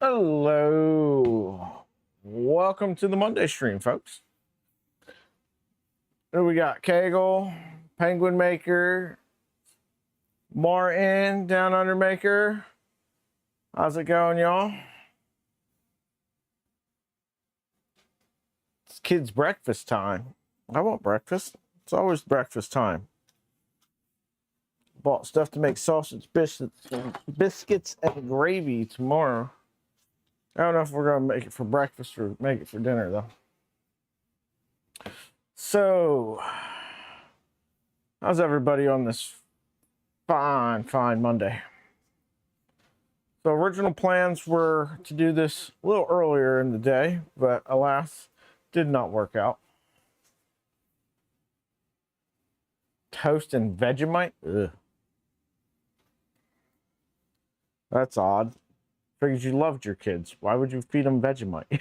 Hello. Welcome to the Monday stream, folks. Here we got Kegel, Penguin Maker, Martin, Down Under Maker. How's it going, y'all? It's kids' breakfast time. I want breakfast. It's always breakfast time. Bought stuff to make sausage biscuits and gravy tomorrow. I don't know if we're going to make it for breakfast or make it for dinner, though. So, how's everybody on this fine Monday? So, original plans were to do this a little earlier in the day, but alas, did not work out. Toast and Vegemite? Ugh. That's odd. Figured you loved your kids. Why would you feed them Vegemite?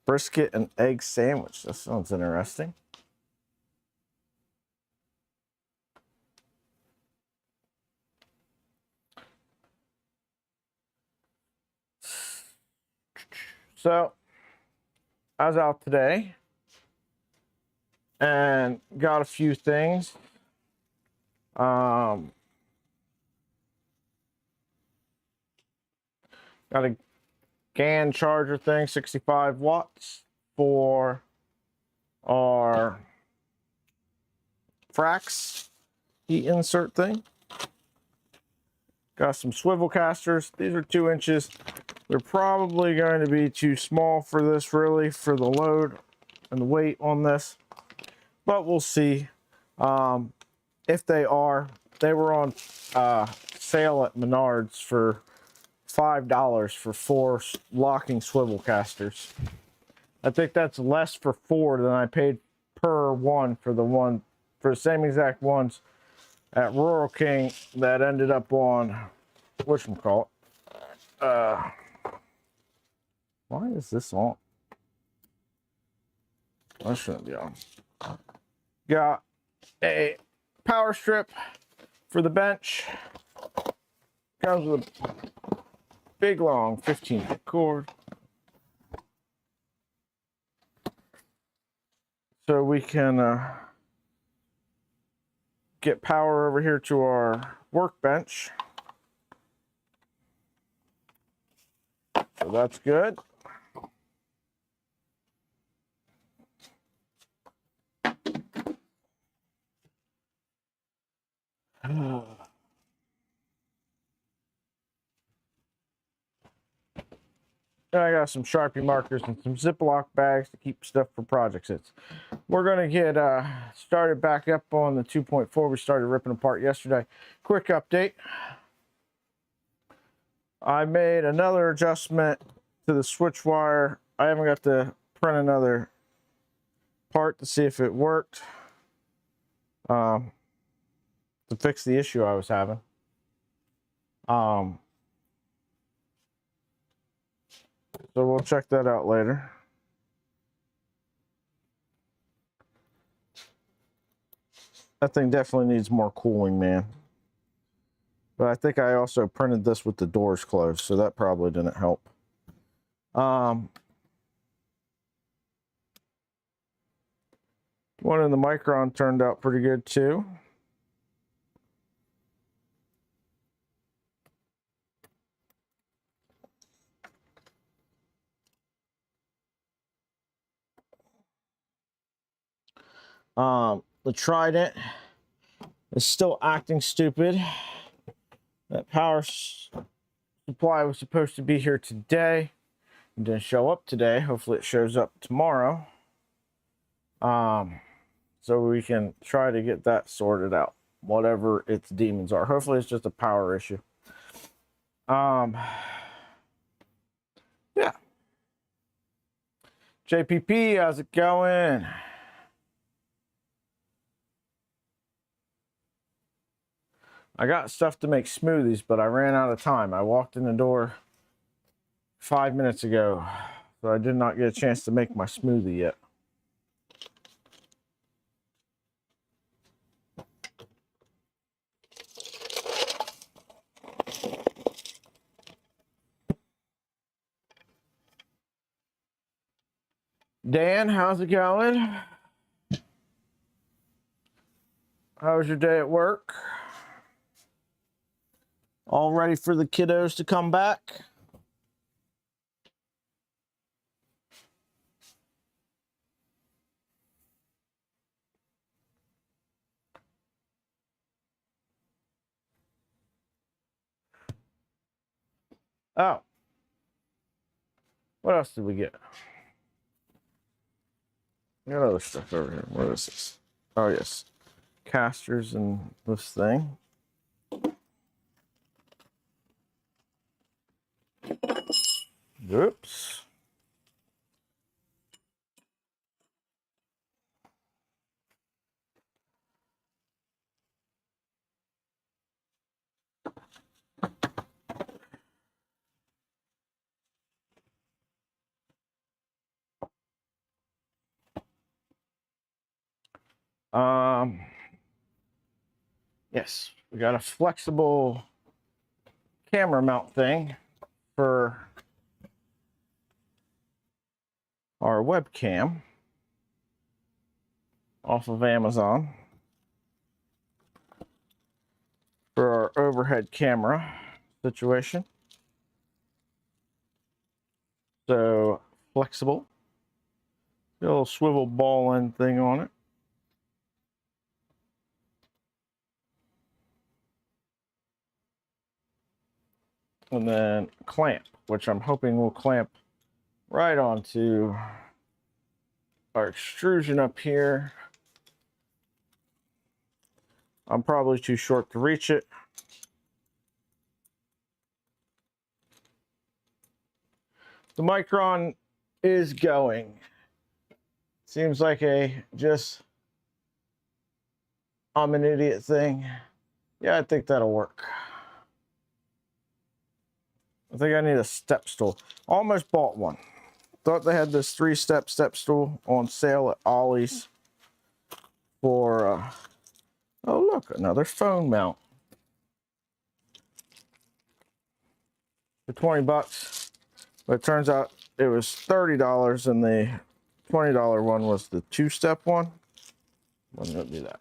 Brisket and egg sandwich. That sounds interesting. So, I was out today and got a few things. Got a GAN charger thing, 65 watts for our Frax heat insert thing. Got some swivel casters. These are 2 inches. They're probably going to be too small for this, really, for the load and the weight on this, but we'll see. If they are, they were on sale at Menards for $5 for 4 locking swivel casters. I think that's less for 4 than I paid per one for the same exact ones at Rural King that ended up on whatchamacallit. Why is this on? That shouldn't be on. Got a power strip for the bench. Comes with a big long 15-foot cord. So we can get power over here to our workbench. So that's good. And I got some Sharpie markers and some Ziploc bags to keep stuff for projects. We're going to get started back up on the 2.4 we started ripping apart yesterday. Quick update. I made another adjustment to the switch wire. I haven't got to print another part to see if it worked to fix the issue I was having. So we'll check that out later. That thing definitely needs more cooling, man. But I think I also printed this with the doors closed, so that probably didn't help. One in the Micron turned out pretty good too. The Trident is still acting stupid. That power supply was supposed to be here today. It didn't show up today. Hopefully it shows up tomorrow. So we can try to get that sorted out, whatever its demons are. Hopefully it's just a power issue. Yeah. JPP, how's it going? I got stuff to make smoothies, but I ran out of time. I walked in the door 5 minutes ago, so I did not get a chance to make my smoothie yet. Dan, how's it going? How was your day at work? All ready for the kiddos to come back? Oh. What else did we get? We got other stuff over here. What is this? Oh, yes. Casters and this thing. Oops. Yes, we got a flexible camera mount thing for our webcam off of Amazon for our overhead camera situation. So flexible, got a little swivel ball end thing on it. And then clamp, which I'm hoping will clamp right onto our extrusion up here. I'm probably too short to reach it. The Micron is going. Seems like I'm an idiot thing. Yeah, I think that'll work. I think I need a step stool. Almost bought one. Thought they had this 3-step step stool on sale at Ollie's for, oh look, another phone mount. For 20 bucks. But it turns out it was $30 and the $20 one was the 2-step one. I'm gonna do that.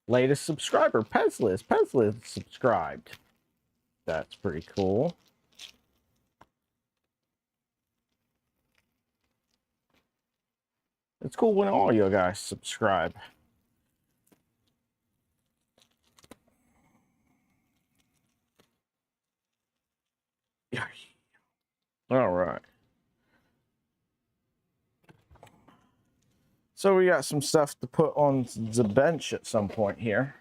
Latest subscriber, Pezliz. Pezliz subscribed. That's pretty cool. It's cool when all you guys subscribe. All right. So we got some stuff to put on the bench at some point here.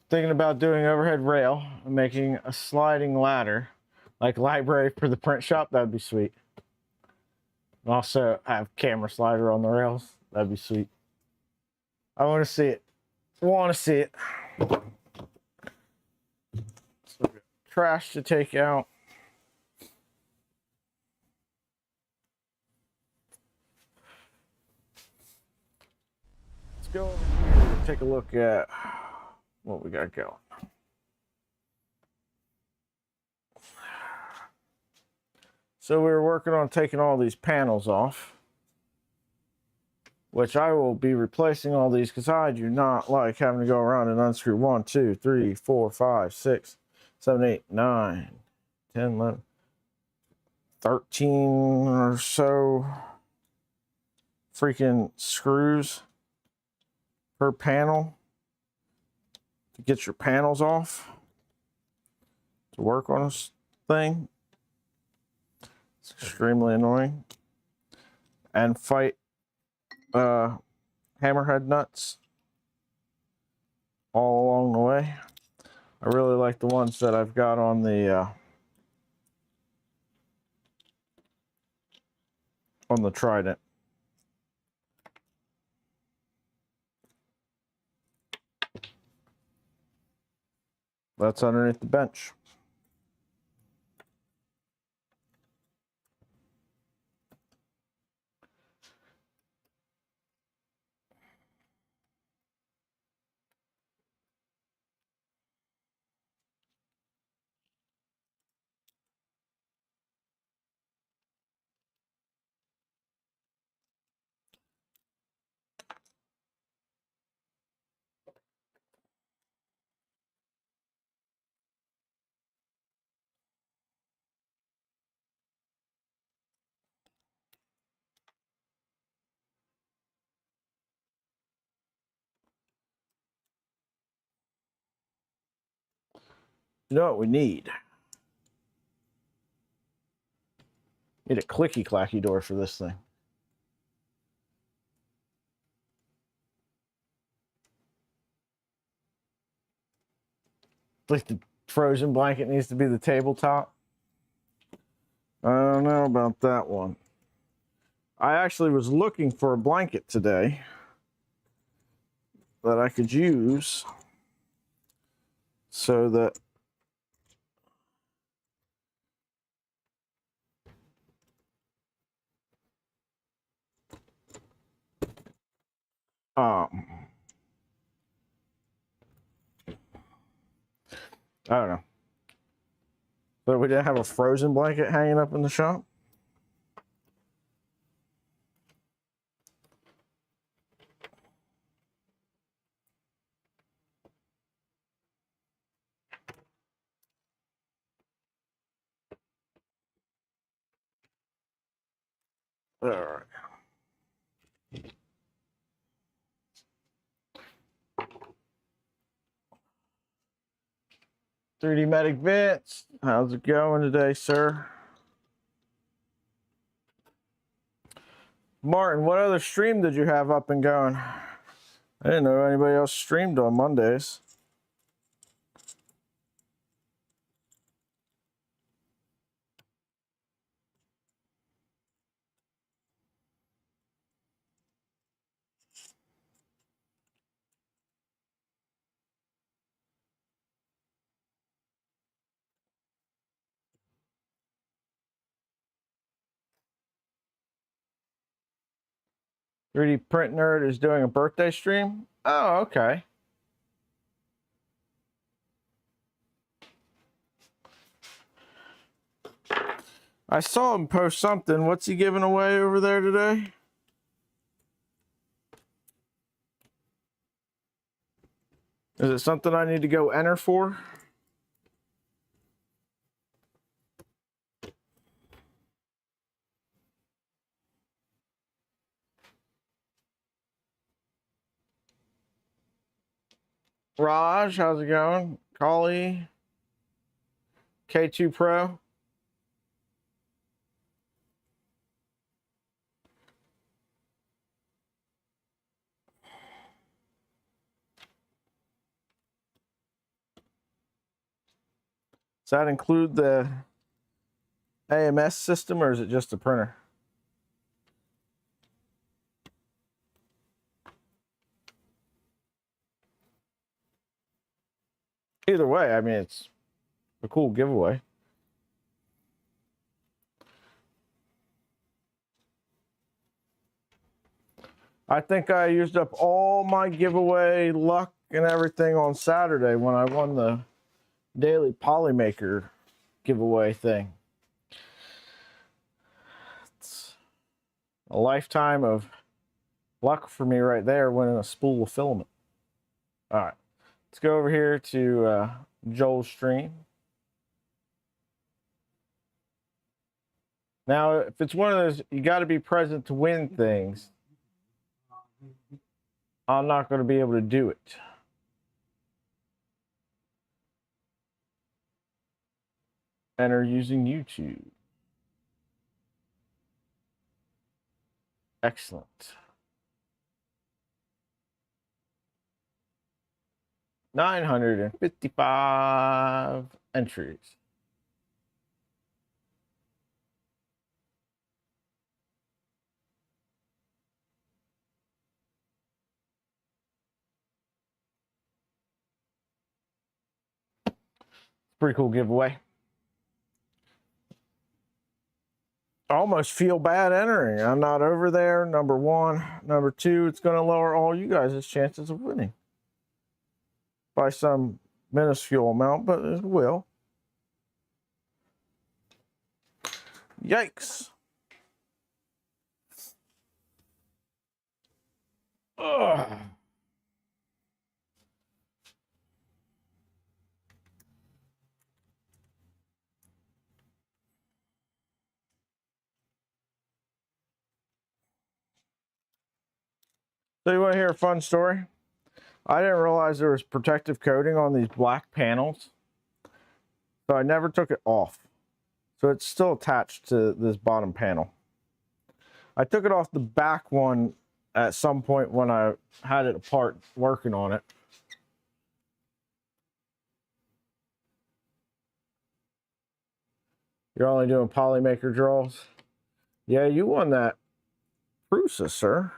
Thinking about doing overhead rail and making a sliding ladder, like library for the print shop. That'd be sweet. Also have camera slider on the rails. That'd be sweet. I want to see it. Want to see it. So trash to take out. Let's go over here and take a look at what we got going. So we were working on taking all these panels off, which I will be replacing all these because I do not like having to go around and unscrew 1, 2, 3, 4, 5, 6, 7, 8, 9, 10, 11, 13 or so freaking screws per panel to get your panels off to work on this thing. It's extremely annoying. And fight hammerhead nuts all along the way. I really like the ones that I've got on the Trident. That's underneath the bench. You know what we need? Need a clicky clacky door for this thing. Like the frozen blanket needs to be the tabletop. I don't know about that one. I actually was looking for a blanket today that I could use so that I don't know. But we didn't have a frozen blanket hanging up in the shop. All right. "3D Medic Vince, how's it going today, sir?" Martin, what other stream did you have up and going? I didn't know anybody else streamed on Mondays. "3D Print Nerd is doing a birthday stream." Oh, okay. I saw him post something. What's he giving away over there today? Is it something I need to go enter for? Raj, how's it going? Collie, K2 Pro. Does that include the AMS system, or is it just a printer? Either way, I mean, it's a cool giveaway. I think I used up all my giveaway luck and everything on Saturday when I won the daily Polymaker giveaway thing. It's a lifetime of luck for me right there, winning a spool of filament. All right, let's go over here to Joel's stream. Now, if it's one of those, you got to be present to win things, I'm not going to be able to do it. Enter using YouTube. Excellent. 955 entries. Pretty cool giveaway. I almost feel bad entering. I'm not over there, number one. Number two, it's going to lower all you guys' chances of winning by some minuscule amount, but it will. Yikes. Ugh. So you want to hear a fun story? I didn't realize there was protective coating on these black panels. So I never took it off. So it's still attached to this bottom panel. I took it off the back one at some point when I had it apart working on it. You're only doing Polymaker draws? Yeah, you won that Prusa, sir.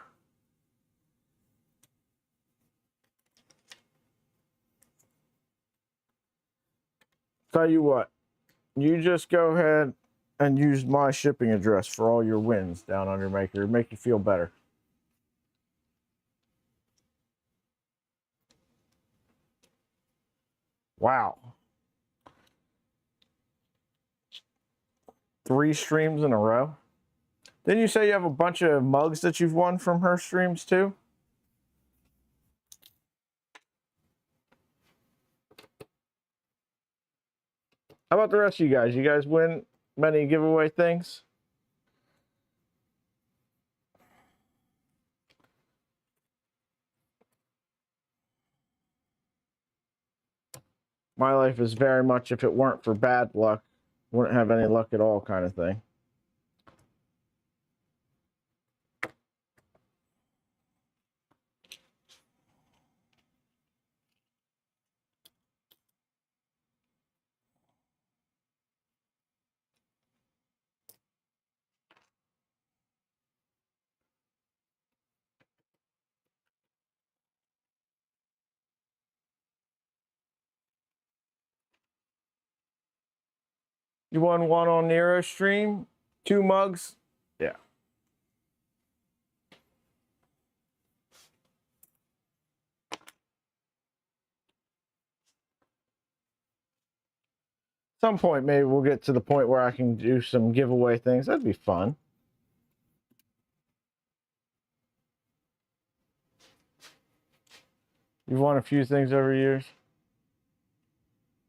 Tell you what, you just go ahead and use my shipping address for all your wins down on your maker. It'll make you feel better. Wow. 3 streams in a row. Didn't you say you have a bunch of mugs that you've won from her streams too? How about the rest of you guys? You guys win many giveaway things? My life is very much, if it weren't for bad luck, wouldn't have any luck at all kind of thing. You won one on Nero's stream? 2 mugs? Yeah. Some point maybe we'll get to the point where I can do some giveaway things. That'd be fun. You've won a few things over years.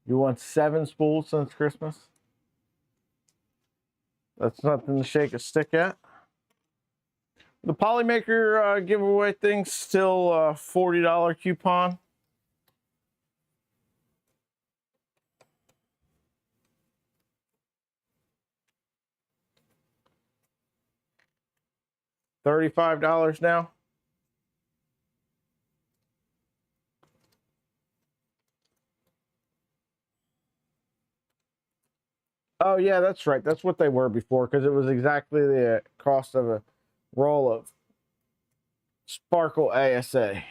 You won 7 spools since Christmas. That's nothing to shake a stick at. The Polymaker giveaway thing's still a $40 coupon. $35 now. Oh yeah, that's right. That's what they were before, because it was exactly the cost of a roll of Sparkle ASA.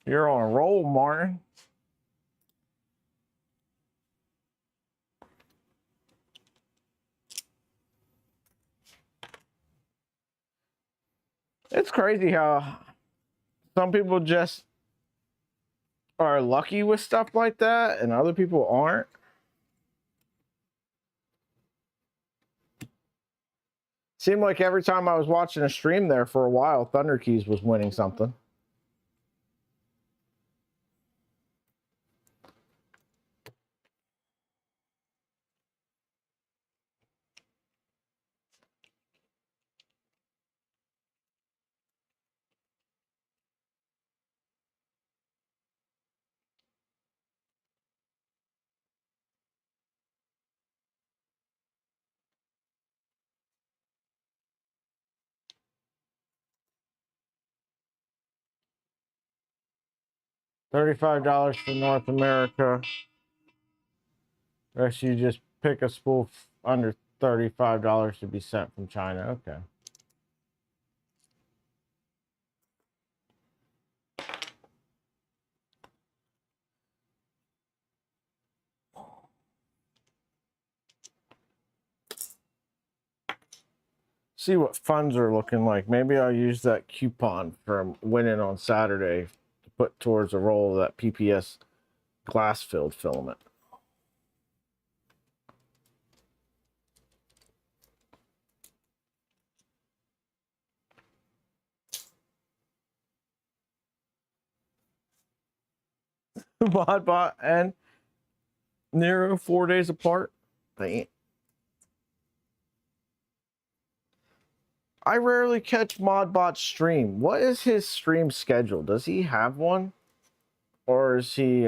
You're on a roll, Martin. It's crazy how some people just are lucky with stuff like that and other people aren't. Seemed like every time I was watching a stream there for a while, Thunder Keys was winning something. $35 for North America. Or you just pick a spool under $35 to be sent from China. Okay. See what funds are looking like. Maybe I'll use that coupon from winning on Saturday to put towards a roll of that PPS glass-filled filament. Modbot and Nero 4 days apart. Dang. I rarely catch Modbot's stream. What is his stream schedule? Does he have one? Or is he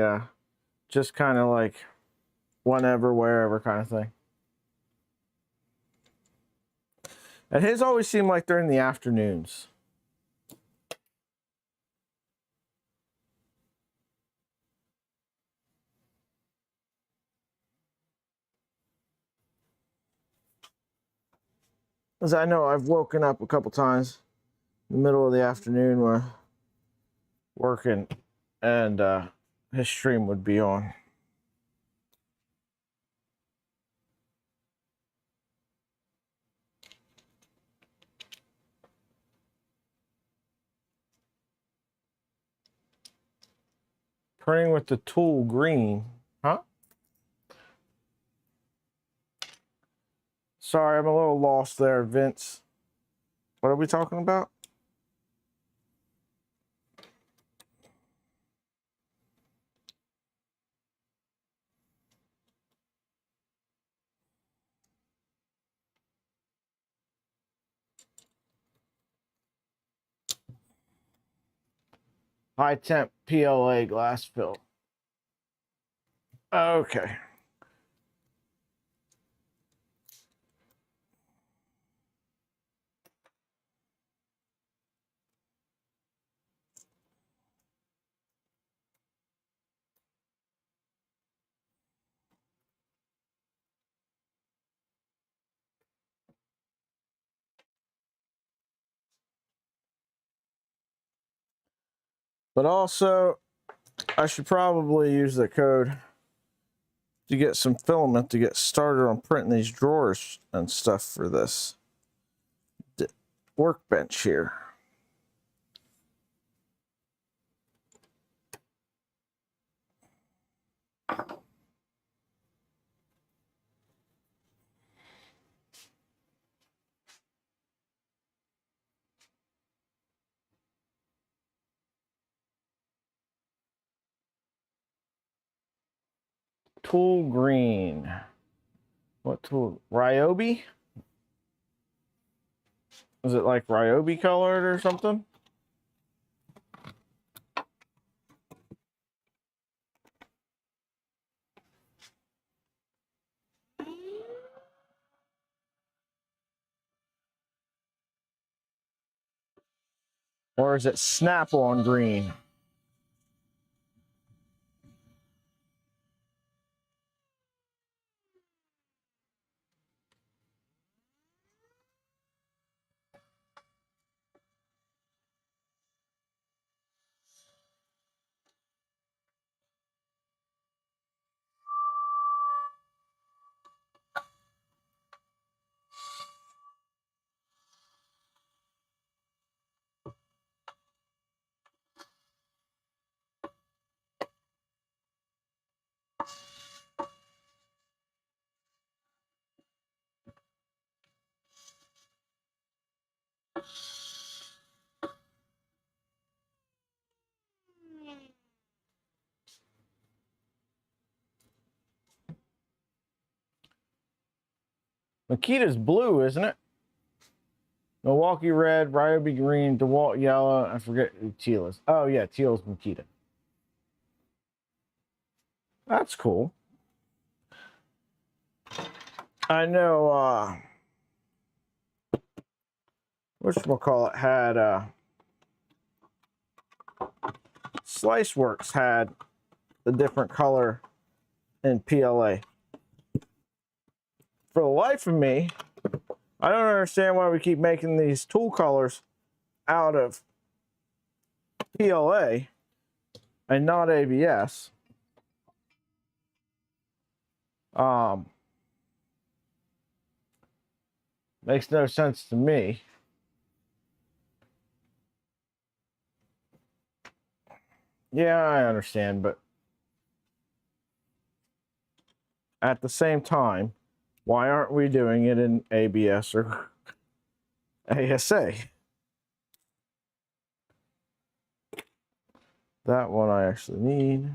just kind of like whenever, wherever kind of thing? And his always seem like they're in the afternoons. As I know, I've woken up a couple times in the middle of the afternoon when working, and his stream would be on. Printing with the tool green, huh? Sorry, I'm a little lost there, Vince. What are we talking about? High temp PLA glass fill. Okay. But also, I should probably use the code to get some filament to get started on printing these drawers and stuff for this workbench here. Tool green. What tool? Ryobi? Is it like Ryobi colored or something? Or is it Snap-on green? Makita's blue, isn't it? Milwaukee red, Ryobi green, DeWalt yellow. I forget who teal is. Oh yeah, teal is Makita. That's cool. I know whatchamacallit had Sliceworks had a different color in PLA. For the life of me, I don't understand why we keep making these tool colors out of PLA and not ABS. Makes no sense to me. Yeah, I understand, but at the same time, why aren't we doing it in ABS or ASA? That one I actually need.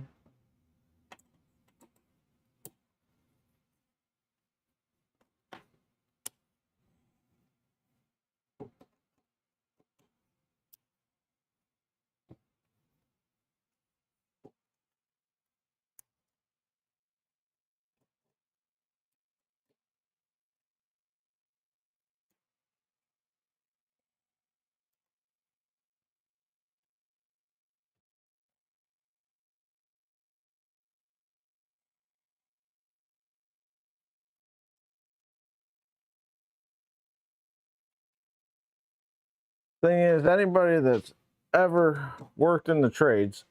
Thing is, anybody that's ever worked in the trades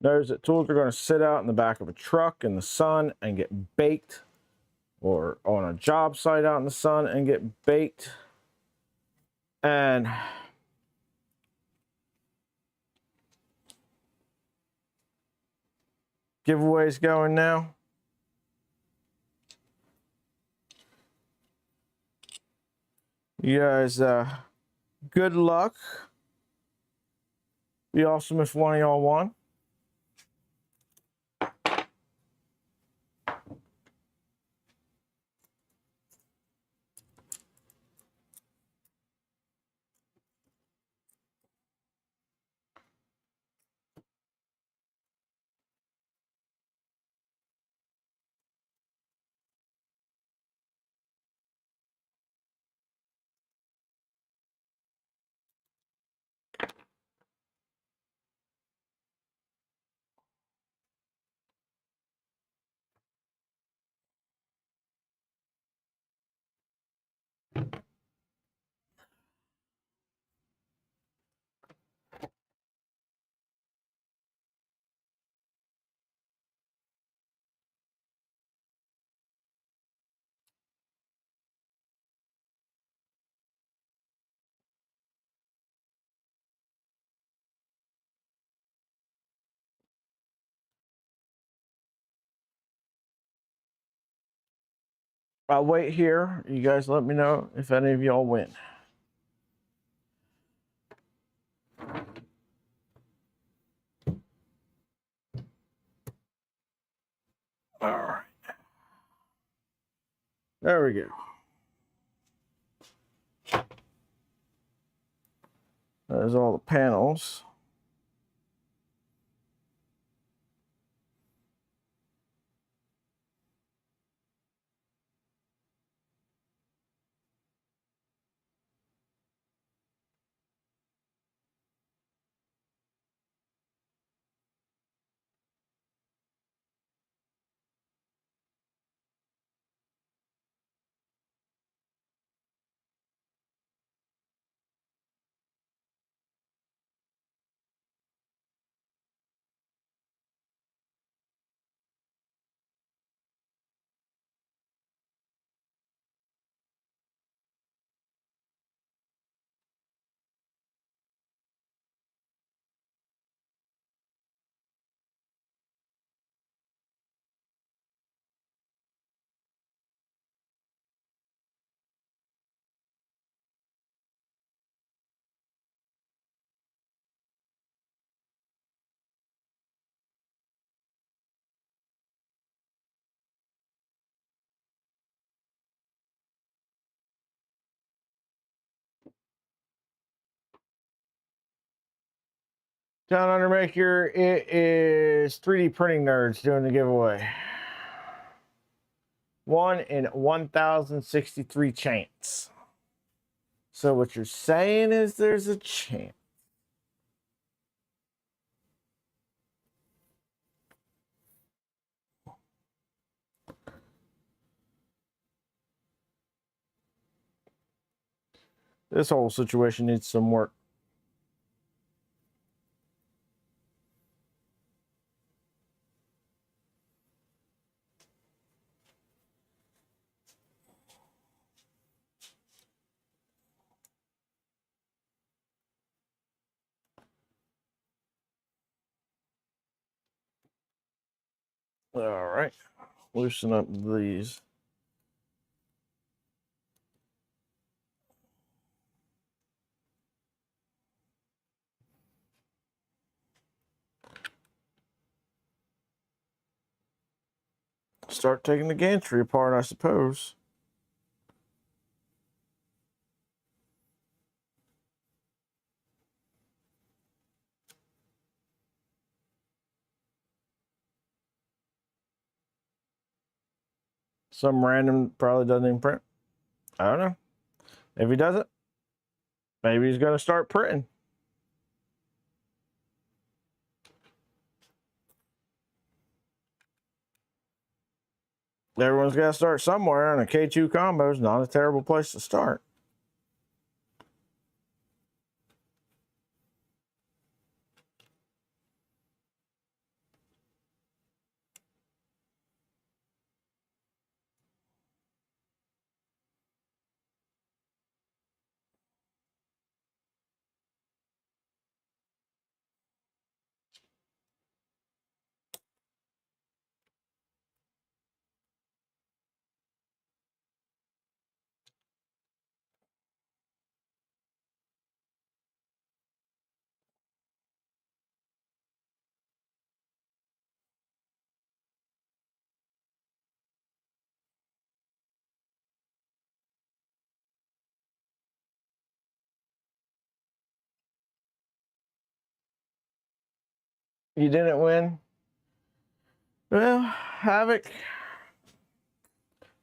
knows that tools are going to sit out in the back of a truck in the sun and get baked, or on a job site out in the sun and get baked. And giveaways going now. You guys, good luck. Be awesome if one of y'all won. I'll wait here. You guys let me know if any of y'all win. All right. There we go. There's all the panels. Down under Maker, it is 3D Printing Nerds doing the giveaway. 1 in 1,063 chance. So what you're saying is there's a chance. This whole situation needs some work. All right, loosen up these. Start taking the gantry apart, I suppose. Some random probably doesn't even print. I don't know. If he doesn't, maybe he's going to start printing. Everyone's got to start somewhere, and a K2 combo is not a terrible place to start. You didn't win. Well, Havoc,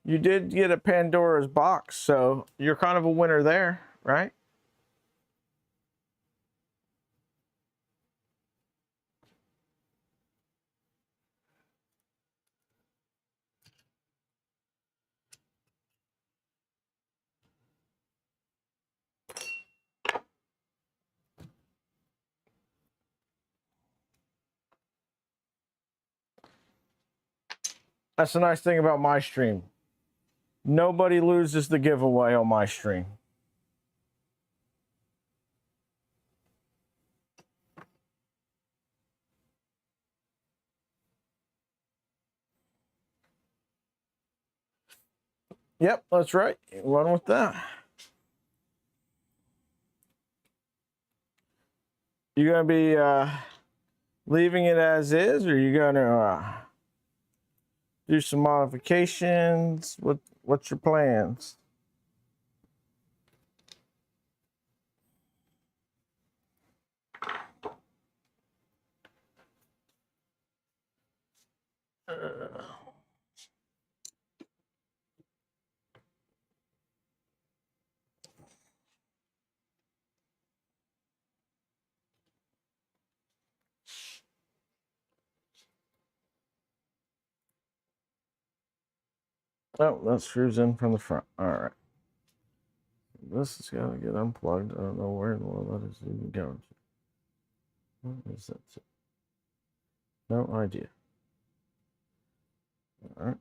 you did get a Pandora's box, so you're kind of a winner there, right? That's the nice thing about my stream. Nobody loses the giveaway on my stream. Yep, that's right. Run with that. You gonna be leaving it as is, or you gonna do some modifications? What's your plans? Oh, that screws in from the front. All right. This is gotta get unplugged. I don't know where in the world that is even going. What is that? No idea. All right.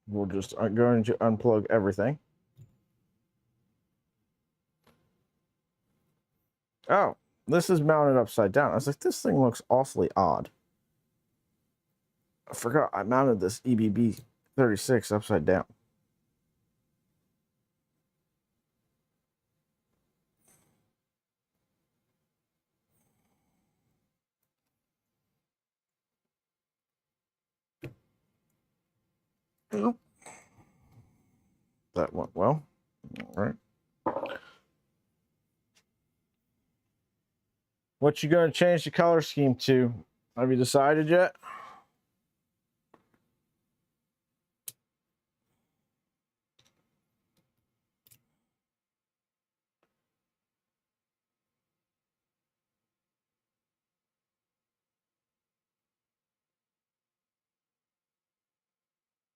We'll just I'm going to unplug everything. Oh, this is mounted upside down. I was like, this thing looks awfully odd. I forgot I mounted this EBB 36 upside down. That went well. All right. What you gonna change the color scheme to? Have you decided yet?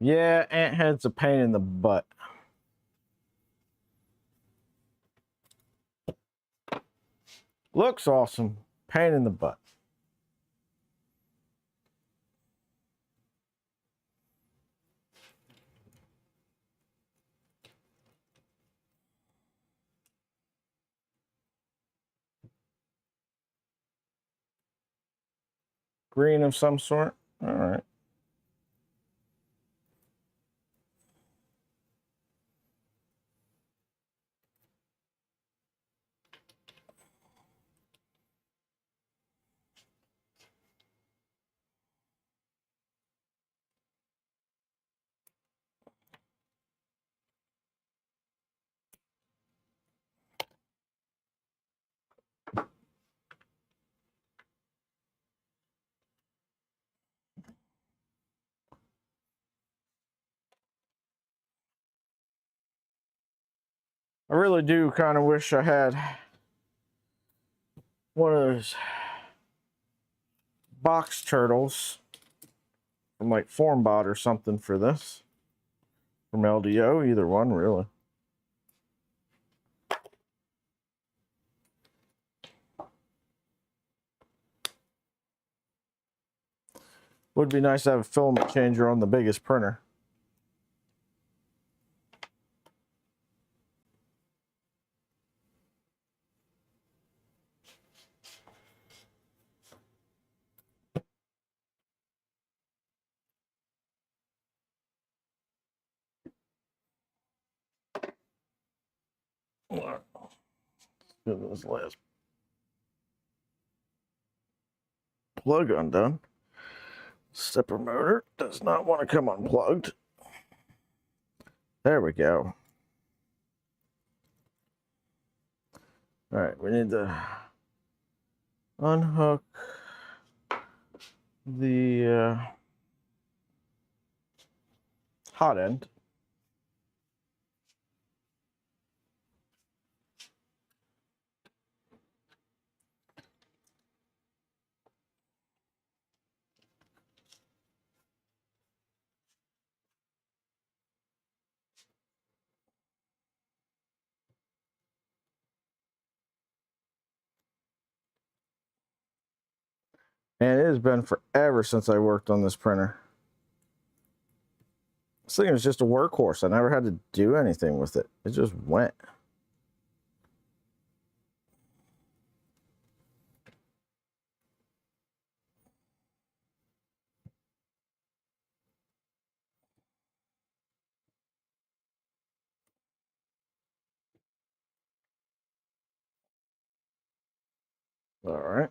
Yeah, ant head's a pain in the butt. Looks awesome. Pain in the butt. Green of some sort. All right. I really do kind of wish I had one of those box turtles from like Formbot or something for this. From LDO, either one, really. Would be nice to have a filament changer on the biggest printer. Get this last plug undone. Stepper motor does not want to come unplugged. There we go. All right, we need to unhook the hot end. And it has been forever since I worked on this printer. This thing was just a workhorse. I never had to do anything with it. It just went. All right.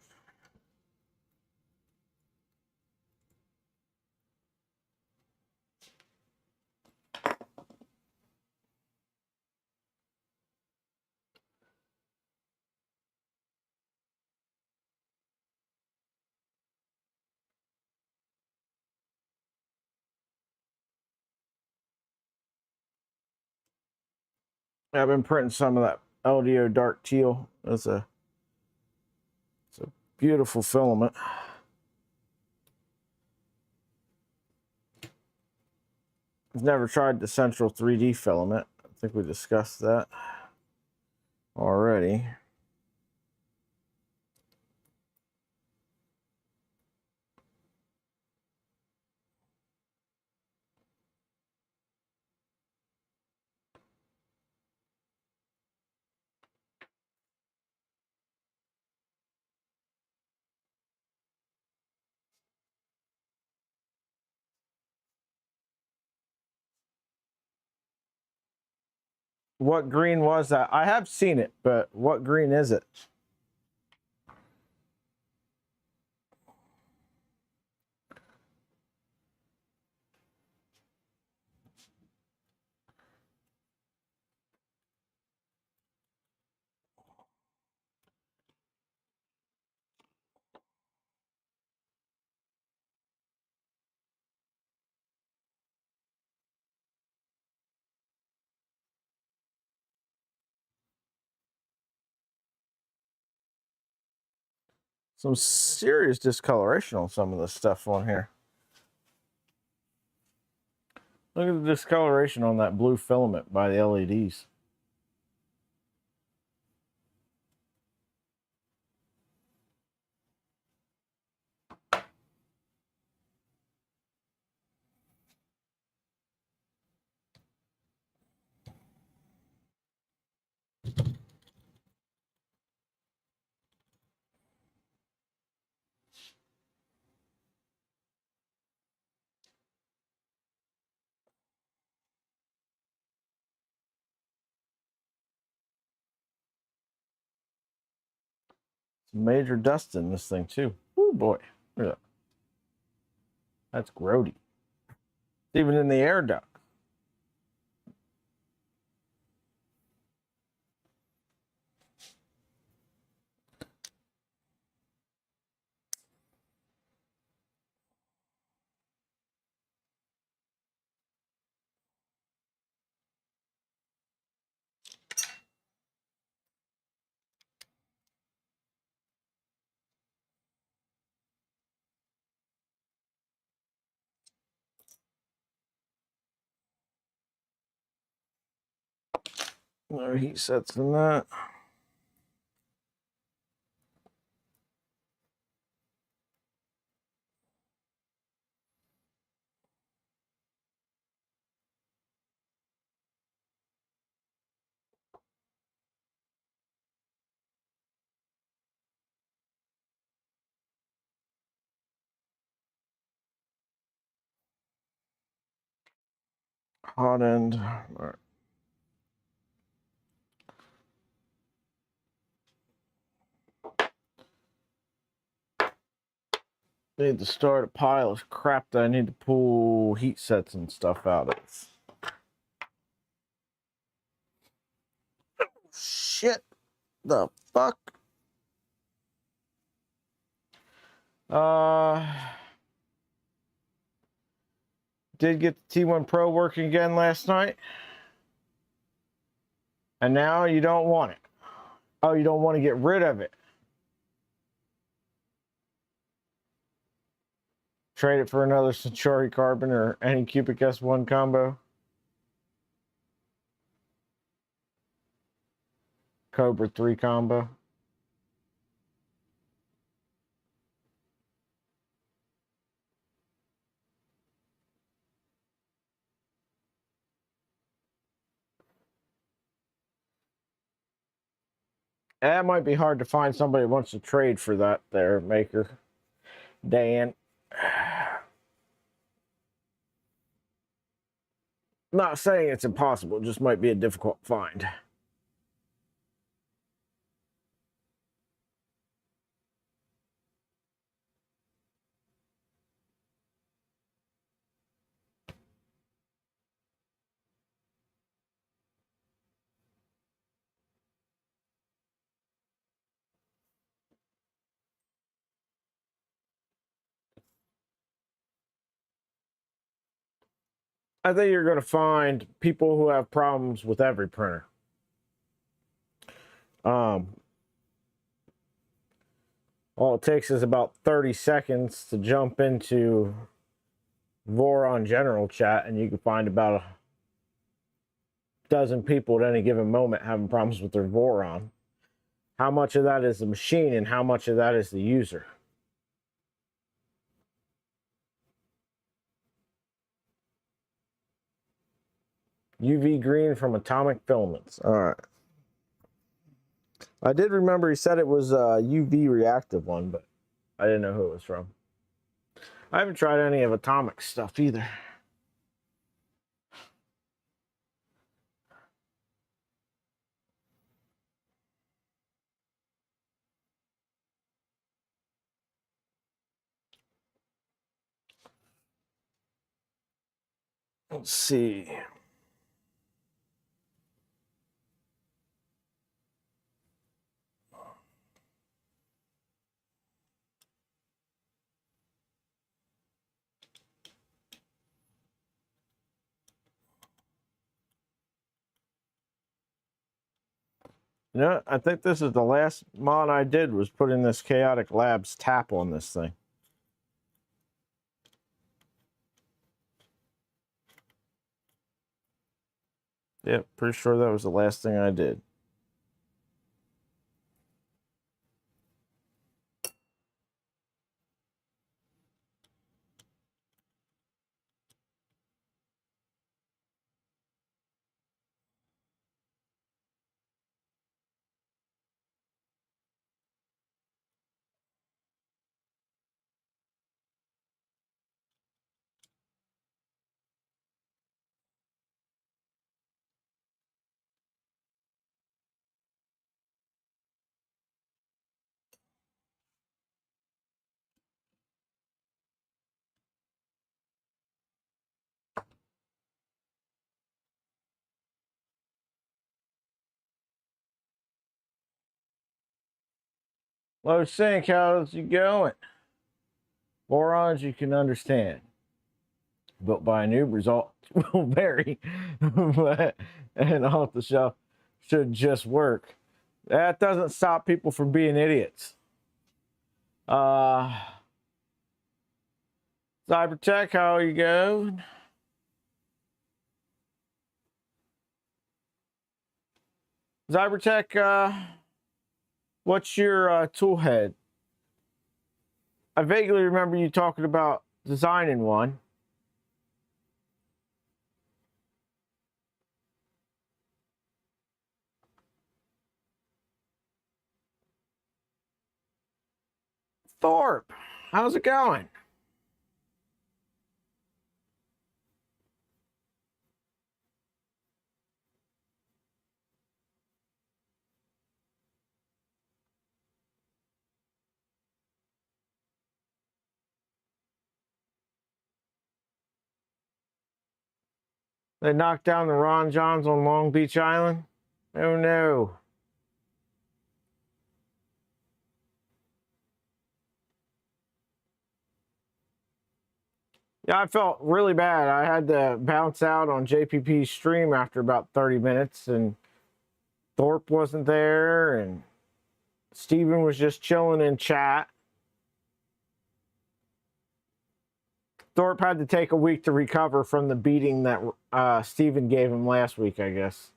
I've been printing some of that LDO dark teal. It's a beautiful filament. I've never tried the Central 3D filament. I think we discussed that already. What green was that? I have seen it, but what green is it? Some serious discoloration on some of the stuff on here. Look at the discoloration on that blue filament by the LEDs. Some major dust in this thing too. Oh boy, look at that. That's grody. It's even in the air duct. No heat sets in that. Hot end. All right. Need to start a pile of crap that I need to pull heat sets and stuff out of. Shit. The fuck? Did get the T1 Pro working again last night. And now you don't want it. Oh, you don't want to get rid of it. Trade it for another Centauri Carbon or any Cubic S1 combo. Cobra 3 combo. That might be hard to find somebody who wants to trade for that there, Maker. Dan. Not saying it's impossible, it just might be a difficult find. I think you're going to find people who have problems with every printer. All it takes is about 30 seconds to jump into Voron general chat, and you can find about a dozen people at any given moment having problems with their Voron. How much of that is the machine and how much of that is the user? UV green from atomic filaments. All right. I did remember he said it was a UV reactive one, but I didn't know who it was from. I haven't tried any of atomic stuff either. Let's see. You know, I think this is the last mod I did was putting this Chaotic Labs tap on this thing. Yep, pretty sure that was the last thing I did. Low sync, how's it going? Morons you can understand. Built by a noob, results will vary. But, and off the shelf should just work. That doesn't stop people from being idiots. Cybertech, how are you going? Cybertech, what's your tool head? I vaguely remember you talking about designing one. Thorpe, how's it going? They knocked down the Ron Johns on Long Beach Island. Oh no. Yeah, I felt really bad. I had to bounce out on JPP's stream after about 30 minutes, and Thorpe wasn't there, and Steven was just chilling in chat. Thorpe had to take a week to recover from the beating that Steven gave him last week, I guess.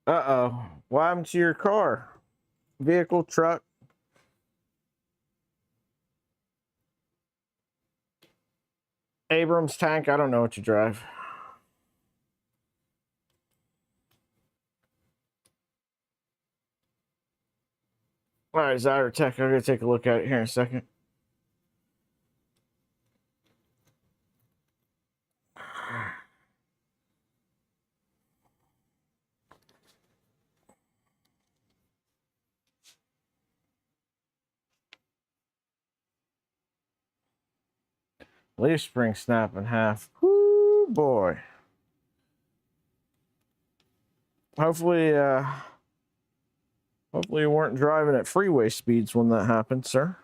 Uh-oh. What happened to your car? Vehicle, truck? Abrams tank? I don't know what you drive. All right, Zyra Tech. I'm going to take a look at it here in a second. Leaf spring snap in half. Whoo, boy. Hopefully you weren't driving at freeway speeds when that happened, sir.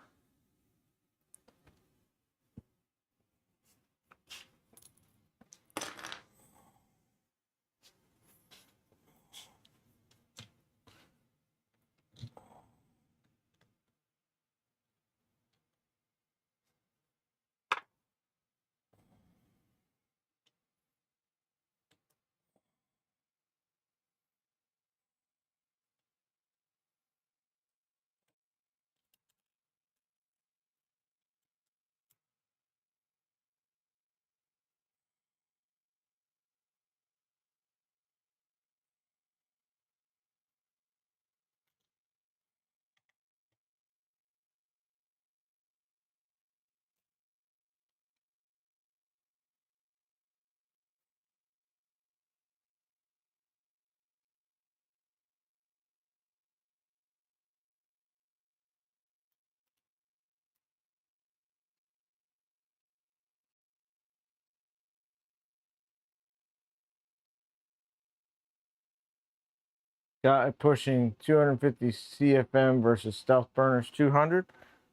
Guy pushing 250 CFM versus Stealth Burners 200.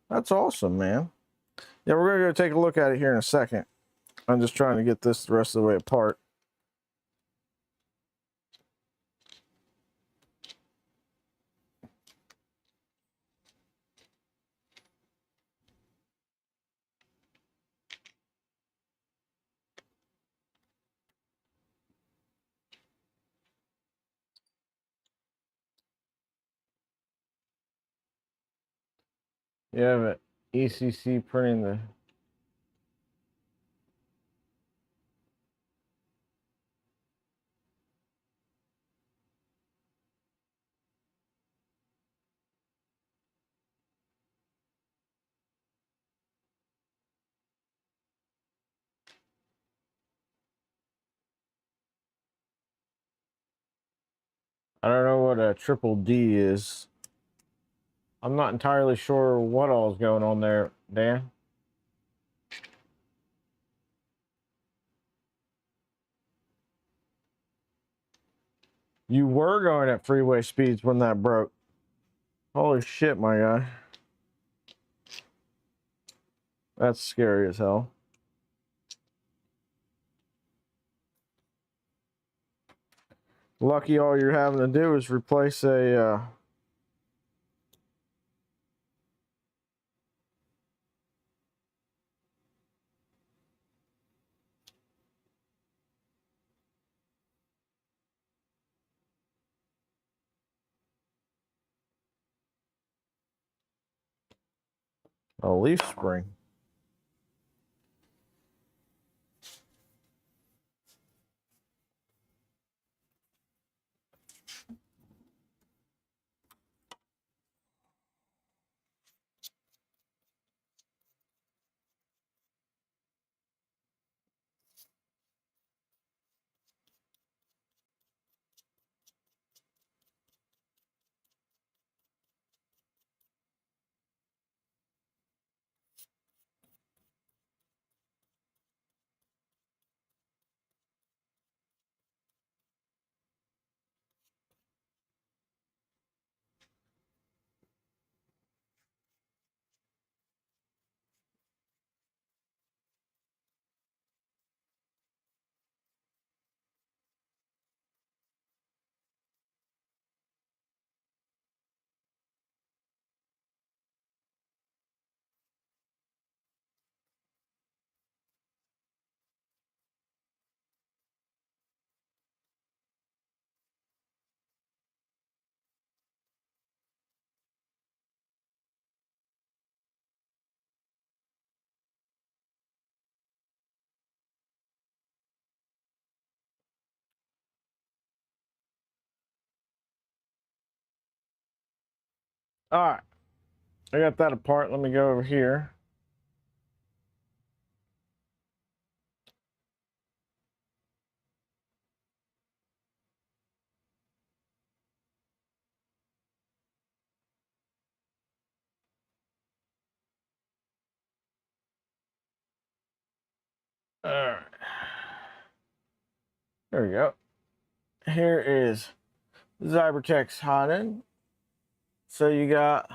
That's awesome, man. Yeah, we're going to go take a look at it here in a second. I'm just trying to get this the rest of the way apart. You have an ECC printing the... I don't know what a triple D is. I'm not entirely sure what all is going on there, Dan. You were going at freeway speeds when that broke. Holy shit, my guy. That's scary as hell. Lucky all you're having to do is replace a... A leaf spring. All right, I got that apart. Let me go over here. All right, there we go. Here is Zybertex hot end. So you got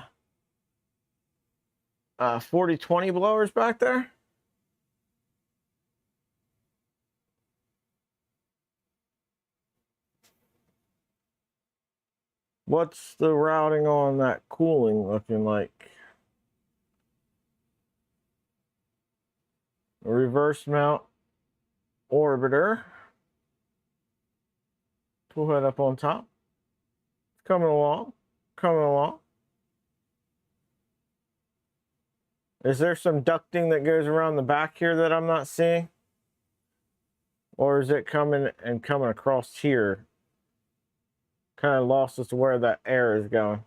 40-20 blowers back there. What's the routing on that cooling looking like? A reverse mount orbiter. Pull that up on top. Coming along. Coming along. Is there some ducting that goes around the back here that I'm not seeing? Or is it coming across here? Kind of lost as to where that air is going.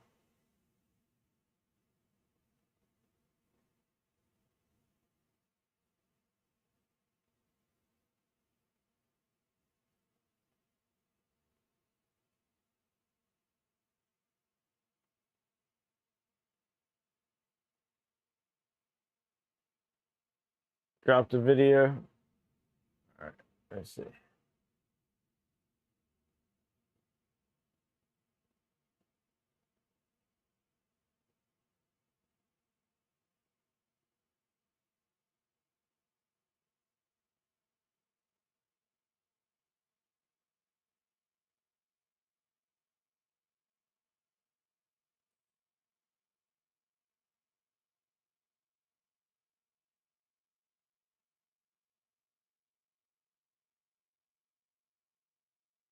Drop the video. All right, let's see.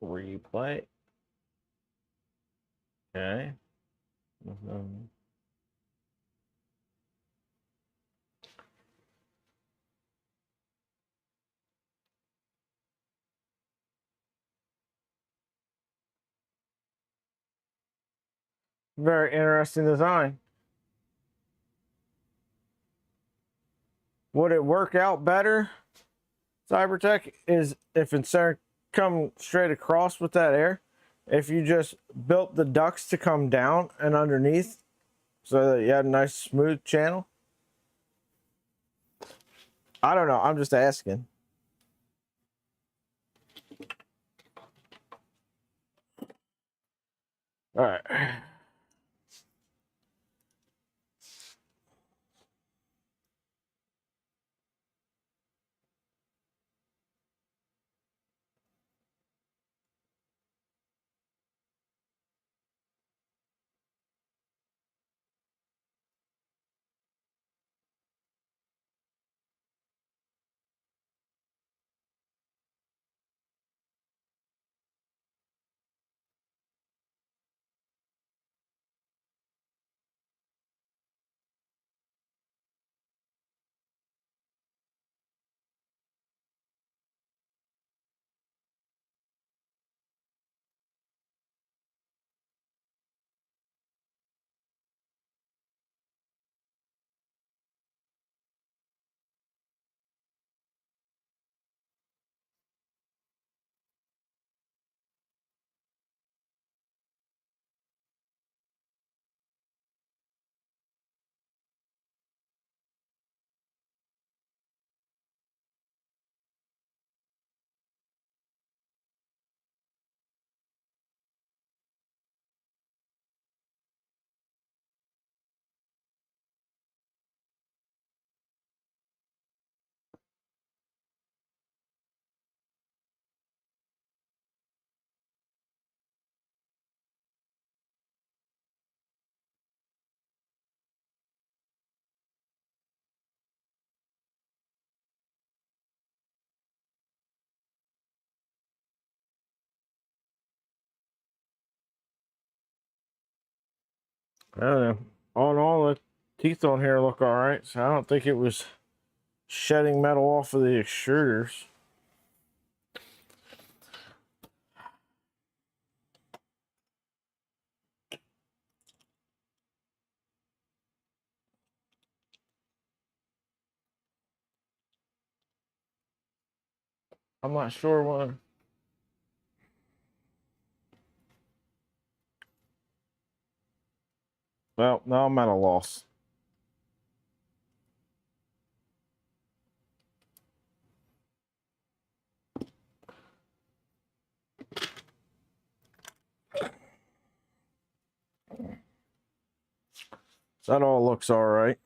Replay. Okay. Very interesting design. Would it work out better, Cybertech, is if instead of come straight across with that air, if you just built the ducts to come down and underneath so that you had a nice smooth channel? I don't know. I'm just asking. All right. I don't know. All in all, the teeth on here look all right, so I don't think it was shedding metal off of the extruders. I'm not sure what. Well, now I'm at a loss. That all looks all right.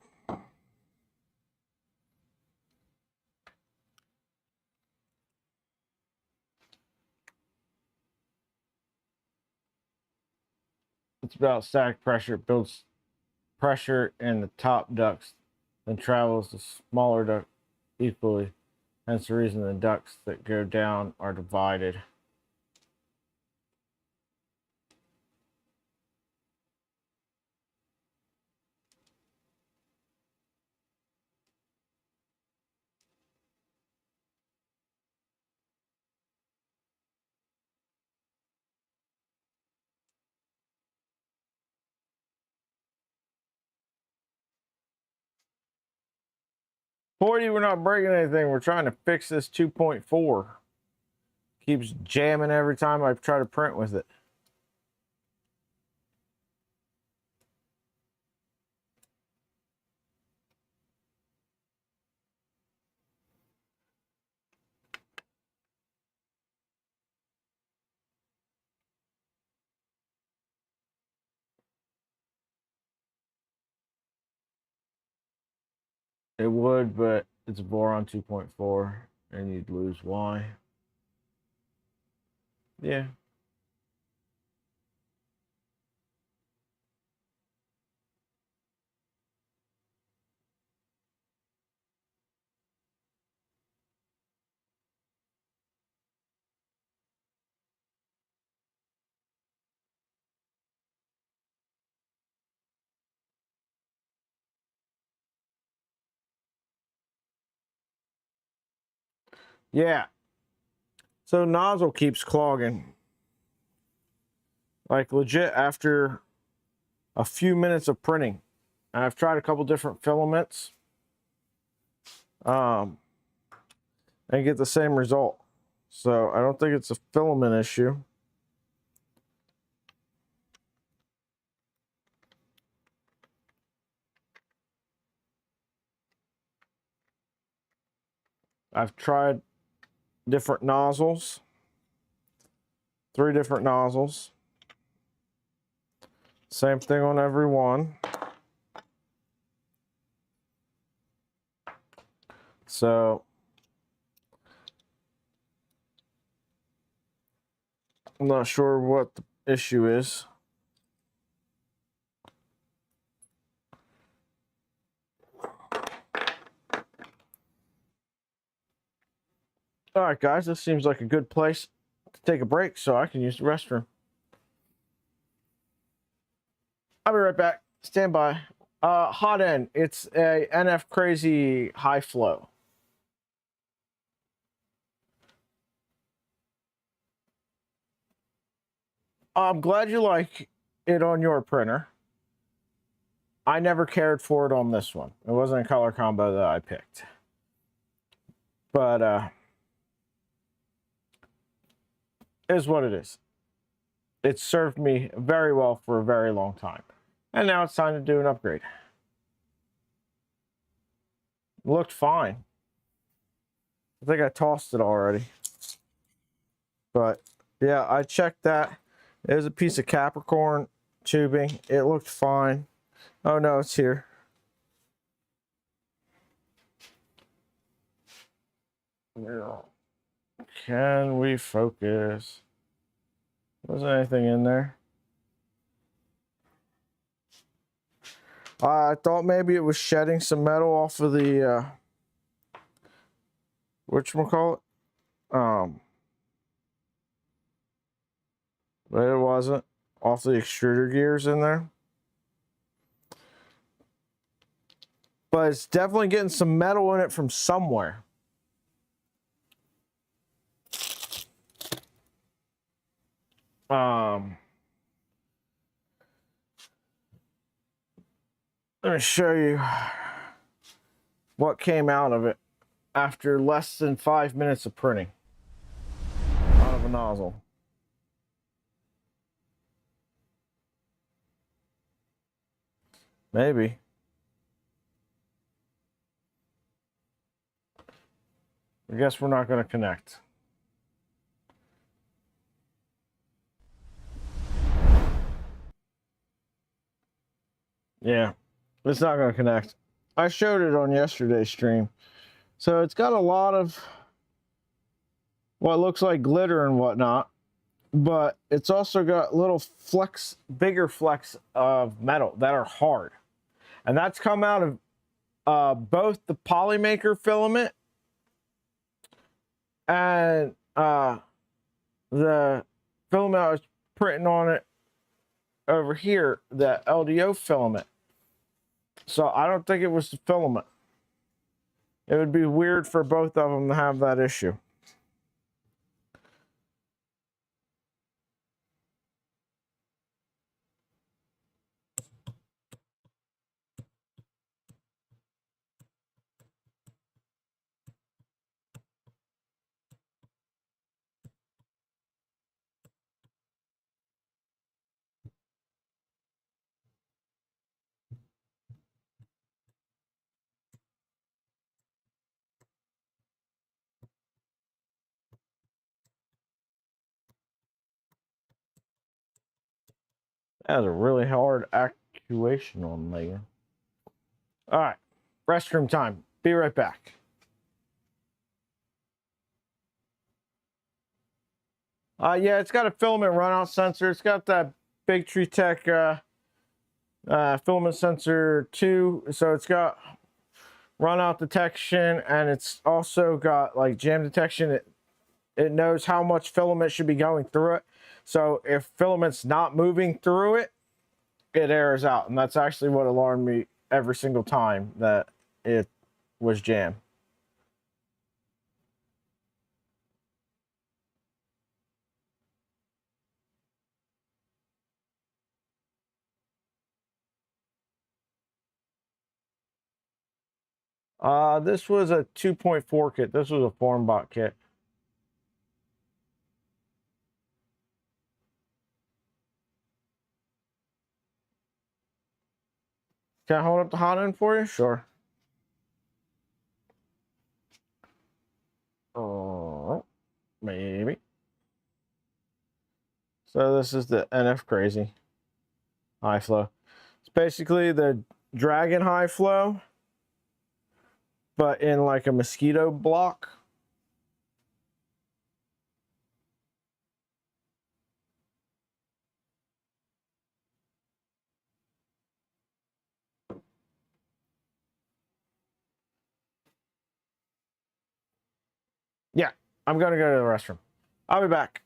It's about static pressure. It builds pressure in the top ducts and travels the smaller duct equally. Hence the reason the ducts that go down are divided. Boy, we're not breaking anything. We're trying to fix this 2.4. Keeps jamming every time I try to print with it. It would, but it's a Voron 2.4 and you'd lose Y. Yeah. Yeah. So nozzle keeps clogging. Like legit after a few minutes of printing. I've tried a couple different filaments. And get the same result. So I don't think it's a filament issue. I've tried different nozzles, 3 different nozzles. Same thing on every one. So I'm not sure what the issue is. All right, guys, this seems like a good place to take a break so I can use the restroom. I'll be right back. Stand by. Hot end. It's a NF Crazy high flow. I'm glad you like it on your printer. I never cared for it on this one. It wasn't a color combo that I picked. But it is what it is. It served me very well for a very long time. And now it's time to do an upgrade. It looked fine. I think I tossed it already. But yeah, I checked that. It was a piece of Capricorn tubing. It looked fine. Oh no, it's here. Can we focus? Wasn't anything in there. I thought maybe it was shedding some metal off of the whatchamacallit? But it wasn't. Off the extruder gears in there. but it's definitely getting some metal in it from somewhere. Let me show you what came out of it after less than 5 minutes of printing out of a nozzle. Maybe. I guess we're not going to connect. Yeah, it's not going to connect. I showed it on yesterday's stream. So it's got a lot of what looks like glitter and whatnot, but it's also got little flecks, bigger flecks of metal that are hard. And that's come out of both the Polymaker filament and the filament I was printing on it over here, the LDO filament. So I don't think it was the filament. It would be weird for both of them to have that issue. That has a really hard actuation on there. All right, restroom time. Be right back. Yeah, it's got a filament runout sensor. It's got that Big Tree Tech filament sensor 2. So it's got runout detection, and it's also got like jam detection. It knows how much filament should be going through it. So if filament's not moving through it, it errors out. And that's actually what alarmed me every single time that it was jammed. This was a 2.4 kit. This was a FormBot kit. Can I hold up the hot end for you? Sure. Oh, maybe. So this is the NF Crazy high flow. It's basically the Dragon high flow, but in like a mosquito block. Yeah, I'm gonna go to the restroom. I'll be back.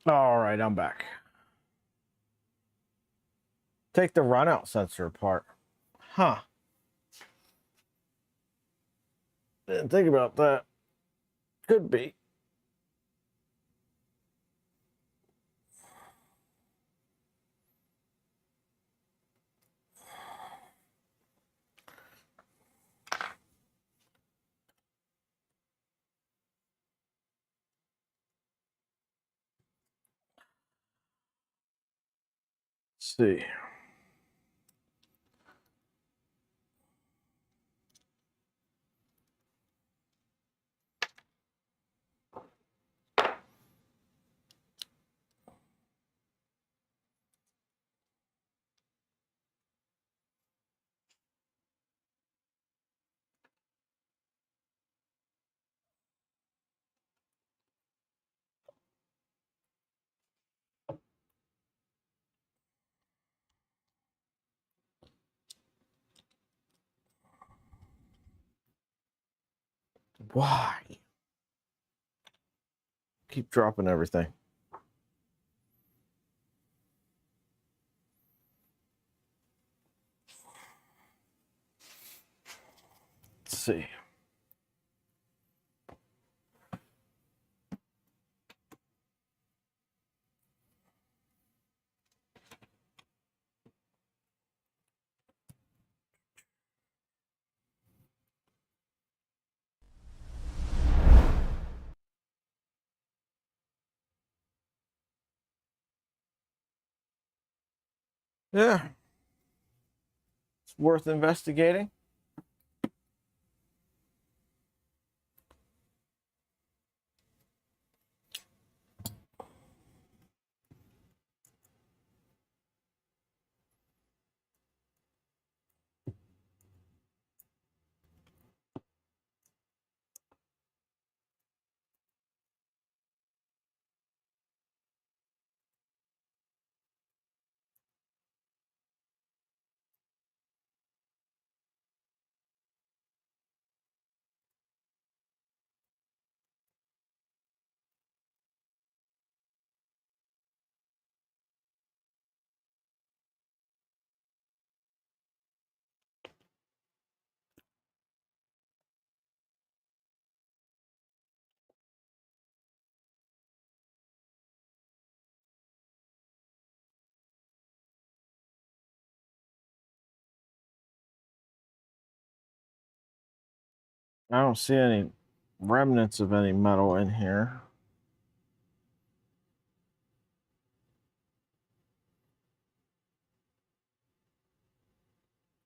All right, I'm back. Take the runout sensor apart. Huh. Didn't think about that. Could be. Let's see. Why? Keep dropping everything. Let's see. Yeah. It's worth investigating. I don't see any remnants of any metal in here.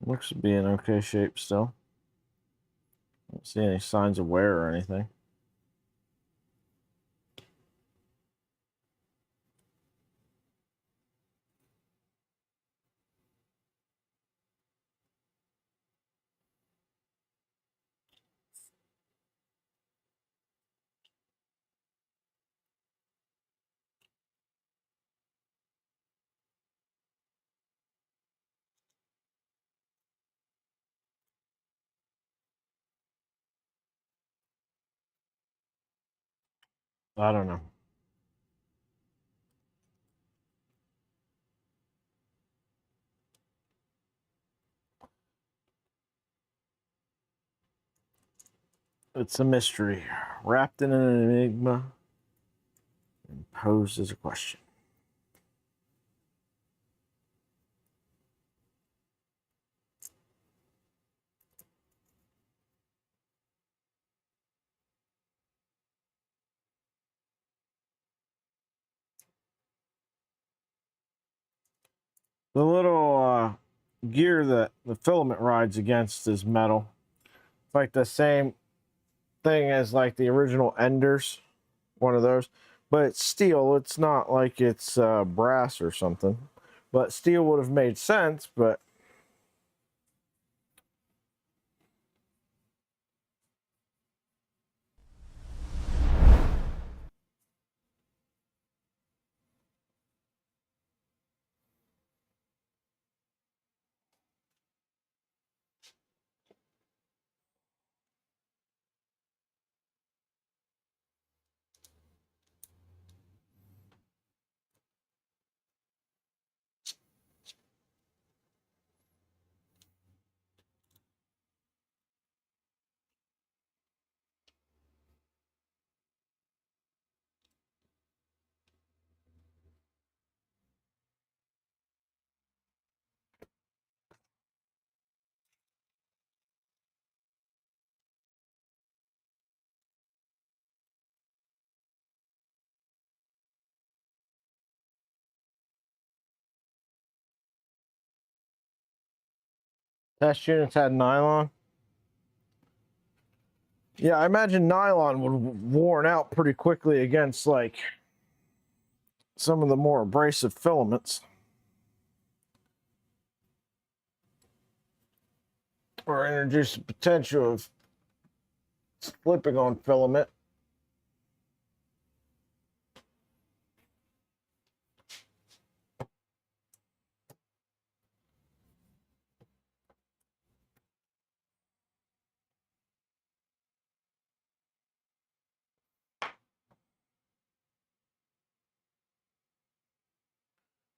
Looks to be in okay shape still. Don't see any signs of wear or anything. I don't know. It's a mystery, wrapped in an enigma, and posed as a question. The little gear that the filament rides against is metal. It's like the same thing as like the original Enders, one of those, but it's steel. It's not like it's brass or something. But steel would have made sense, but Test units had nylon. Yeah, I imagine nylon would worn out pretty quickly against like some of the more abrasive filaments. Or introduce the potential of slipping on filament.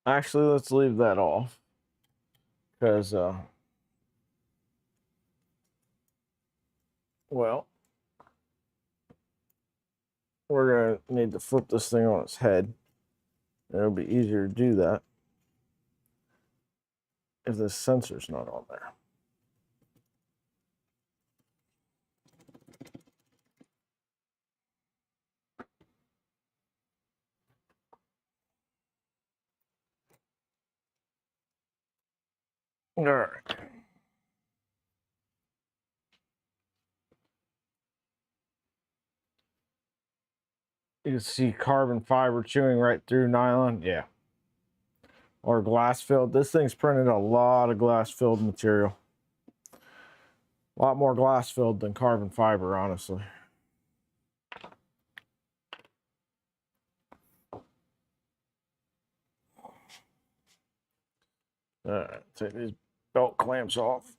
Actually, let's leave that off because, well, we're going to need to flip this thing on its head. It'll be easier to do that if the sensor's not on there. All right. You can see carbon fiber chewing right through nylon. Yeah. Or glass filled. This thing's printed a lot of glass filled material. A lot more glass filled than carbon fiber, honestly. All right, take these belt clamps off.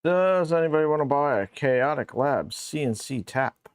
Does anybody want to buy a Chaotic Labs CNC tap?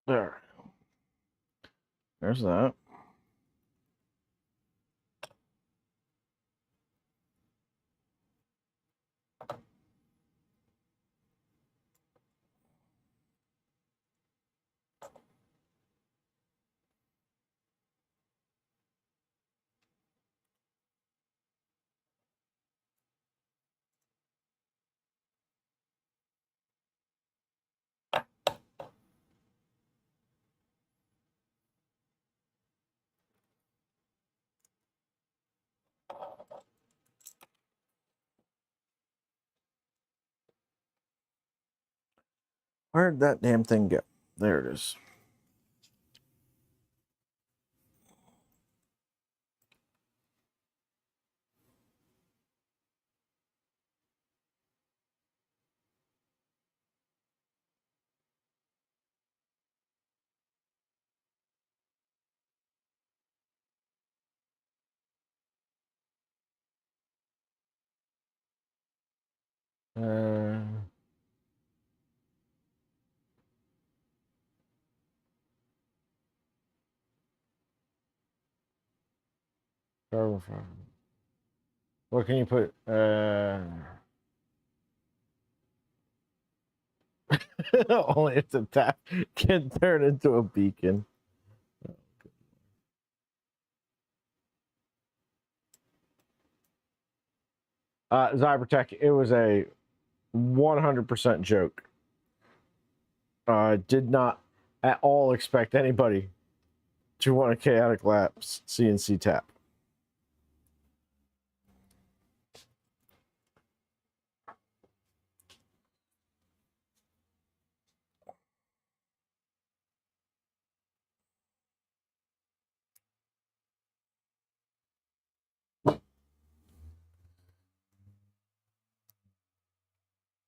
There. There's that. Where'd that damn thing go? There it is. Uh, carbon fiber. What can you put? Only if the tap can turn into a beacon. Zybertech, it was a 100% joke. I did not at all expect anybody to want a chaotic lapse CNC tap.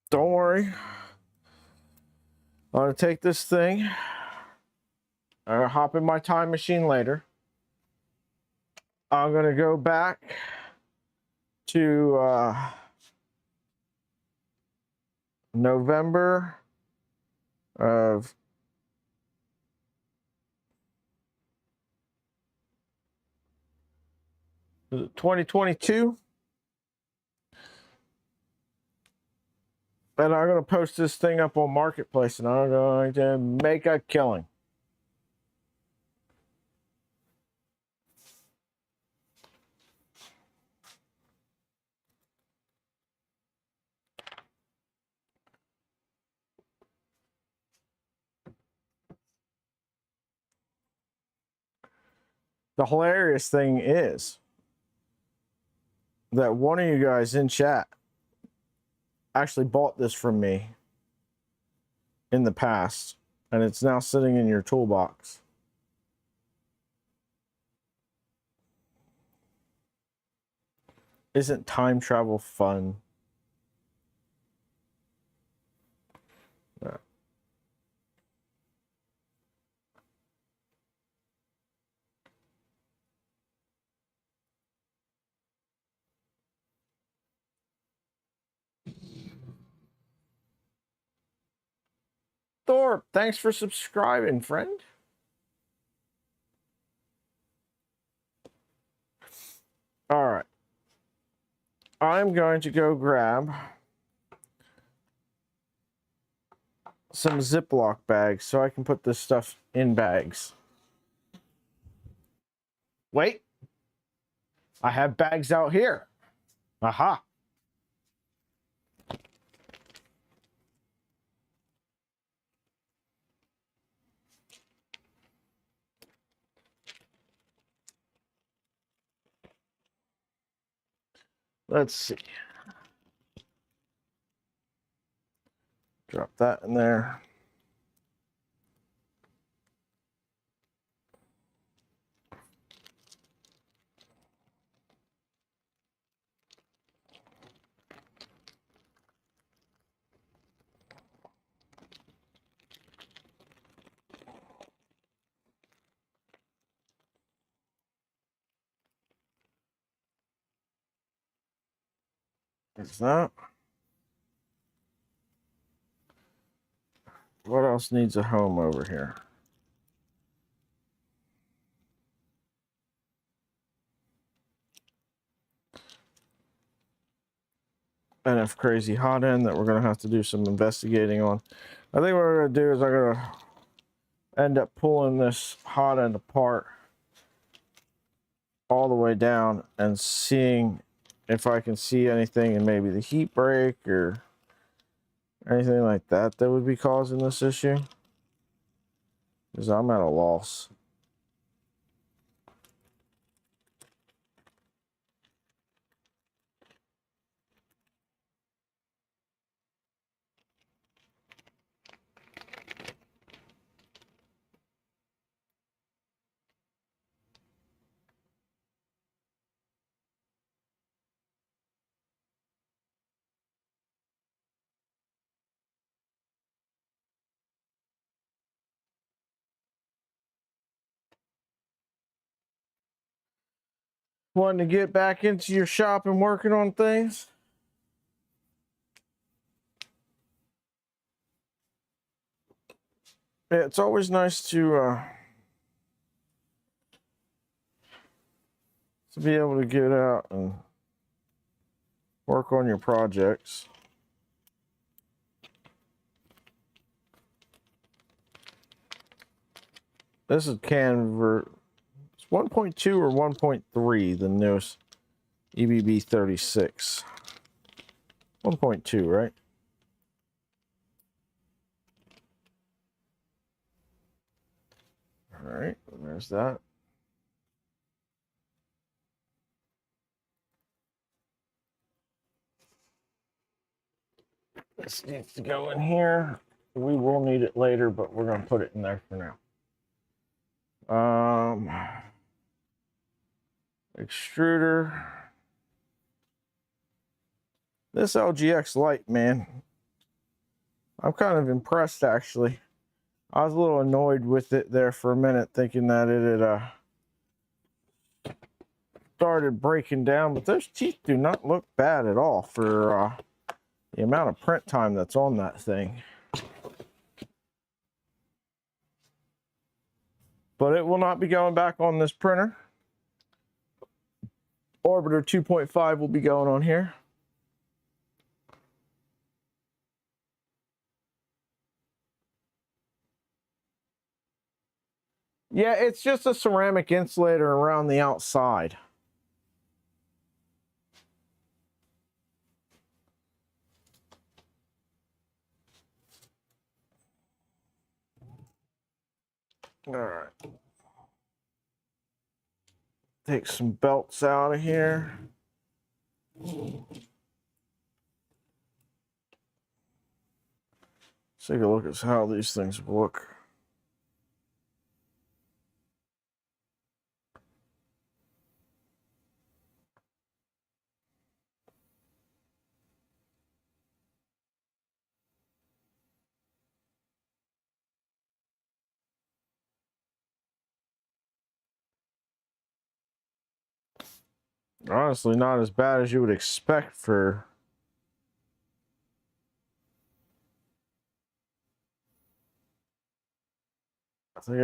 Don't worry. I'm going to take this thing. I'll hop in my time machine later. I'm going to go back to November of 2022. And I'm going to post this thing up on Marketplace, and I'm going to make a killing. The hilarious thing is that one of you guys in chat actually bought this from me in the past, and it's now sitting in your toolbox. Isn't time travel fun? Yeah. Thorpe, thanks for subscribing, friend. All right. I'm going to go grab some Ziploc bags so I can put this stuff in bags. Wait. I have bags out here. Aha. Let's see. Drop that in there. There's that. What else needs a home over here? NF Crazy hot end that we're going to have to do some investigating on. I think what we're going to do is I'm going to end up pulling this hot end apart all the way down and seeing if I can see anything in maybe the heat break or anything like that that would be causing this issue, because I'm at a loss. Wanting to get back into your shop and working on things? Yeah, it's always nice to be able to get out and work on your projects. This is Canver. It's 1.2 or 1.3, the newest EBB 36. 1.2, right? There's that. This needs to go in here. We will need it later, but we're going to put it in there for now. Extruder. This LGX light, man, I'm kind of impressed actually. I was a little annoyed with it there for a minute, thinking that it had started breaking down, but those teeth do not look bad at all for the amount of print time that's on that thing. But it will not be going back on this printer. Orbiter 2.5 will be going on here. Yeah, it's just a ceramic insulator around the outside. All right. Take some belts out of here. Let's take a look at how these things look. Honestly, not as bad as you would expect for... I think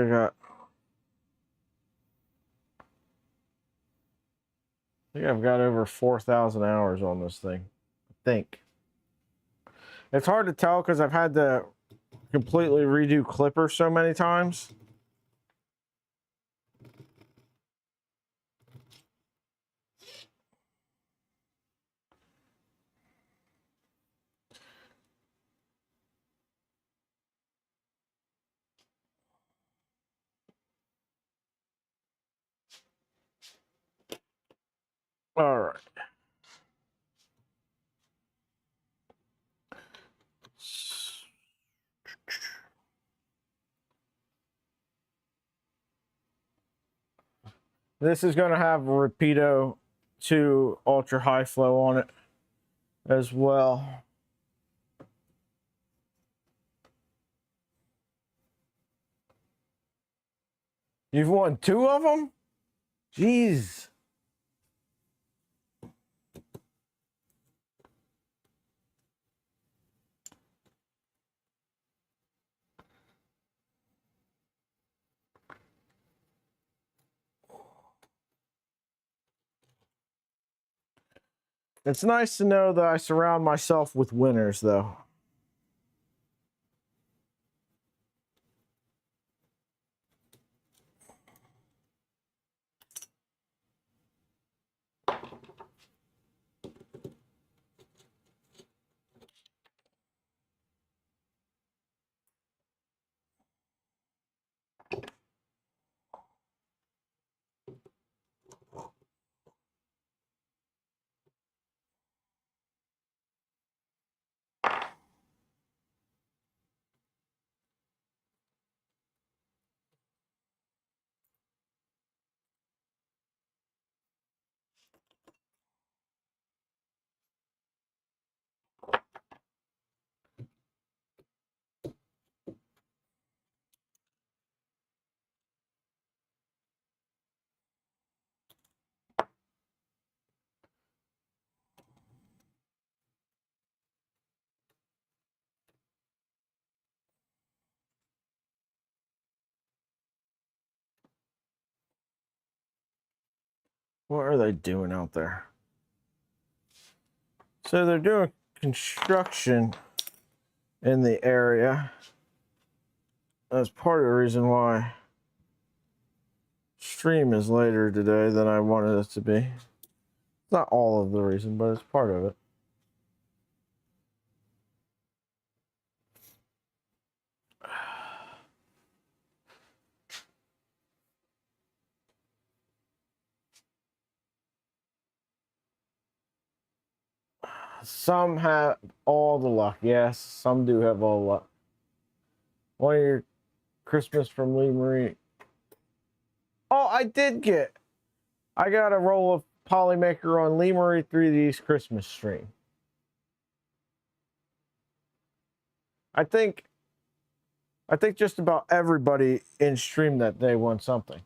I've got over 4,000 hours on this thing, I think. It's hard to tell because I've had to completely redo Clipper so many times. All right. This is going to have a Rapido 2 ultra high flow on it as well. You've won 2 of them? Jeez. It's nice to know that I surround myself with winners, though. What are they doing out there? So they're doing construction in the area. That's part of the reason why stream is later today than I wanted it to be. It's not all of the reason, but it's part of it. some have all the luck. Yes, some do have all the luck. One of your Christmas from Lee Marie. Oh, I got a roll of Polymaker on Lee Marie 3D's Christmas stream. I think just about everybody in stream that day won something.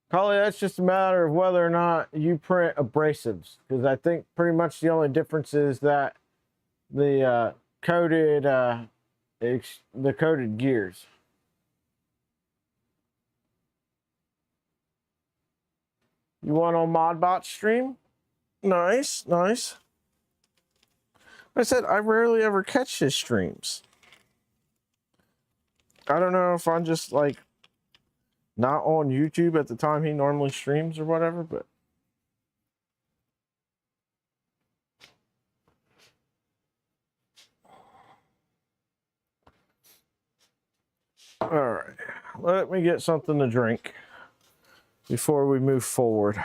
Probably that's just a matter of whether or not you print abrasives, because I think pretty much the only difference is that the coated gears. You won on Modbot stream? Nice, nice. Like I said, I rarely ever catch his streams. I don't know if I'm just like not on YouTube at the time he normally streams or whatever, but all right, let me get something to drink before we move forward.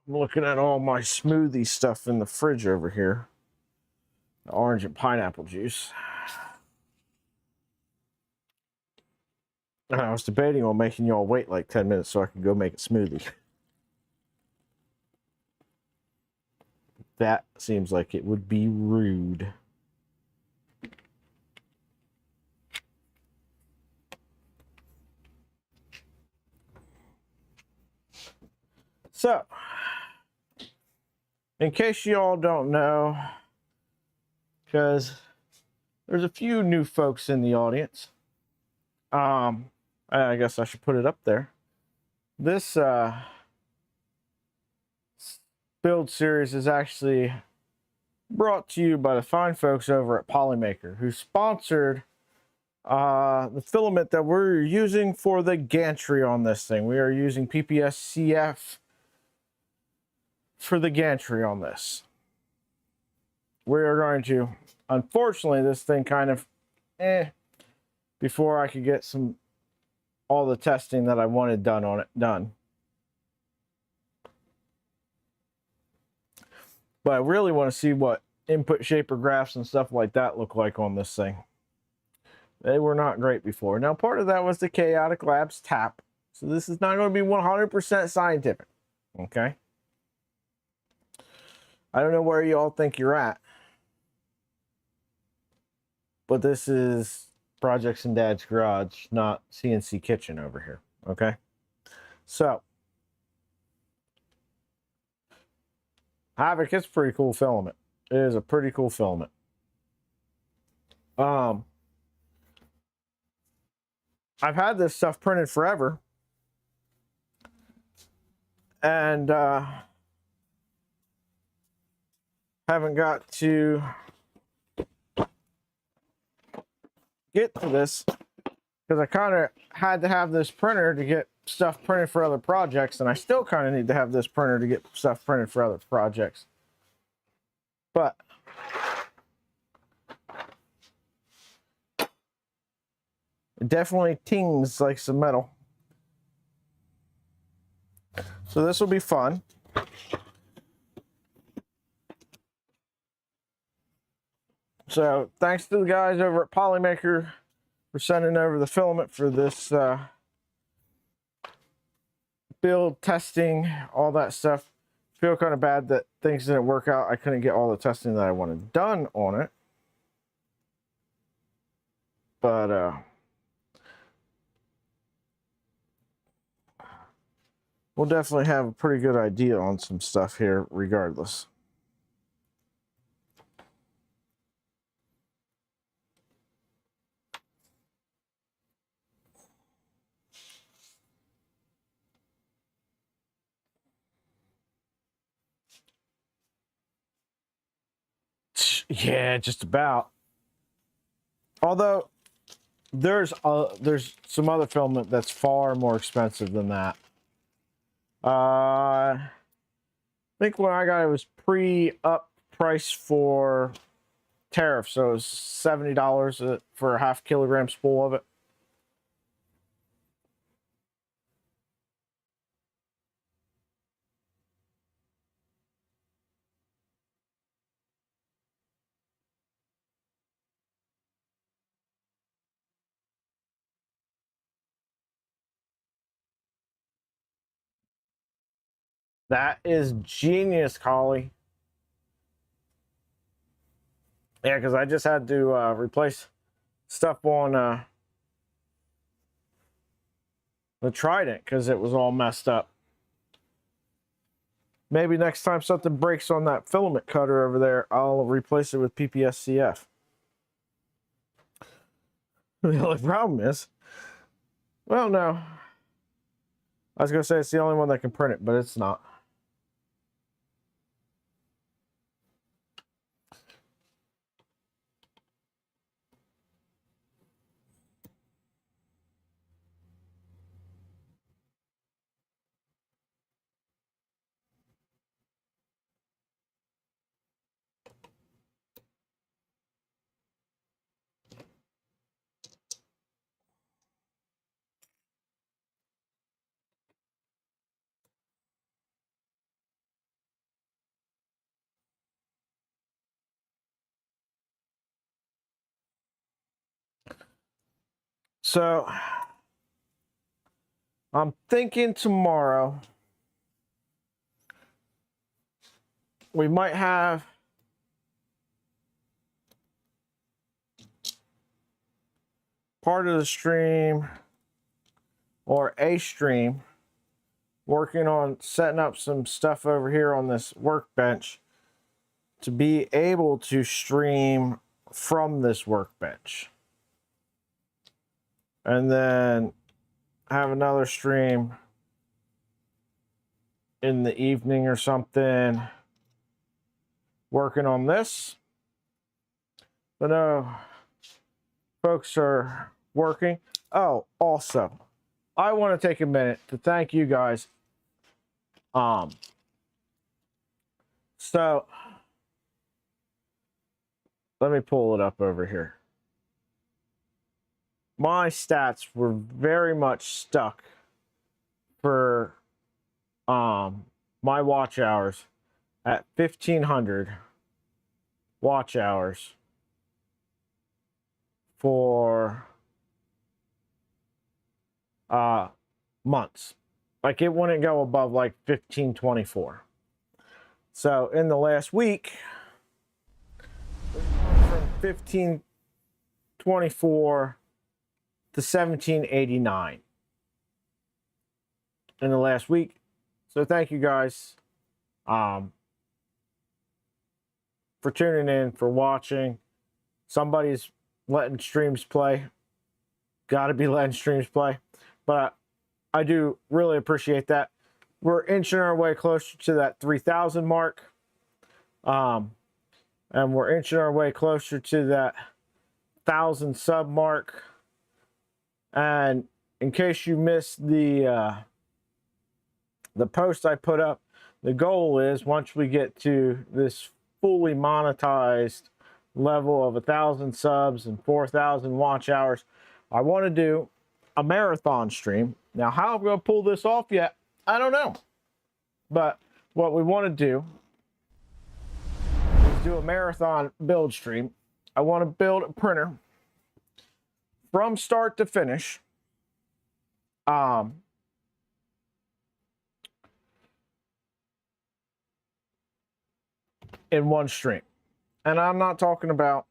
I'm looking at all my smoothie stuff in the fridge over here. The orange and pineapple juice. I was debating on making y'all wait like 10 minutes so I could go make a smoothie. That seems like it would be rude. So, in case you all don't know, because there's a few new folks in the audience, I guess I should put it up there. This build series is actually brought to you by the fine folks over at Polymaker, who sponsored the filament that we're using for the gantry on this thing. We are using PPS-CF for the gantry on this. We are going to, unfortunately, this thing kind of before I could get all the testing that I wanted done on it done. But I really want to see what input shaper graphs and stuff like that look like on this thing. They were not great before. Now, part of that was the Chaotic Labs tap. So this is not going to be 100% scientific. Okay? I don't know where you all think you're at. But this is Projects in Dad's Garage, not CNC Kitchen over here. Okay? So, Havoc, it's a pretty cool filament. It is a pretty cool filament. I've had this stuff printed forever. And haven't got to get to this because I kind of had to have this printer to get stuff printed for other projects, and I still kind of need to have this printer to get stuff printed for other projects. But it definitely tings like some metal. So this will be fun. So thanks to the guys over at Polymaker for sending over the filament for this build, testing, all that stuff. Feel kind of bad that things didn't work out. I couldn't get all the testing that I wanted done on it. But we'll definitely have a pretty good idea on some stuff here regardless. Yeah, just about. Although, there's some other filament that's far more expensive than that. I think when I got it was pre-up price for tariff, so it was $70 for a half kilogram spool of it. That is genius, Collie. Yeah, because I just had to replace stuff on the Trident because it was all messed up. Maybe next time something breaks on that filament cutter over there, I'll replace it with PPSCF. The only problem is, well, no. I was going to say it's the only one that can print it, but it's not. So, I'm thinking tomorrow we might have part of the stream or a stream working on setting up some stuff over here on this workbench to be able to stream from this workbench. And then have another stream in the evening or something working on this. But no, folks are working. Oh, also, I want to take a minute to thank you guys. So let me pull it up over here. My stats were very much stuck for my watch hours at 1,500 watch hours for months. Like it wouldn't go above like 1,524. So in the last week, we went from 1,524 to 1,789 in the last week. So thank you guys for tuning in, for watching. Somebody's letting streams play. Got to be letting streams play. But I do really appreciate that. We're inching our way closer to that 3,000 mark. And we're inching our way closer to that 1,000 sub mark. And in case you missed the post I put up, the goal is once we get to this fully monetized level of 1,000 subs and 4,000 watch hours, I want to do a marathon stream. Now, how I'm going to pull this off yet, I don't know. But what we want to do is do a marathon build stream. I want to build a printer from start to finish. In one stream. And I'm not talking about,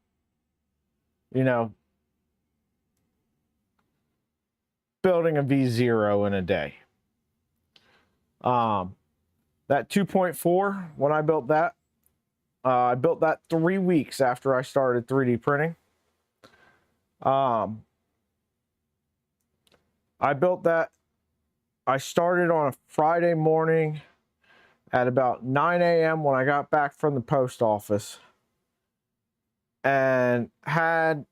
you know, building a V0 in a day. That 2.4, when I built that 3 weeks after I started 3D printing. I built that. I started on a Friday morning at about 9 a.m. when I got back from the post office, and had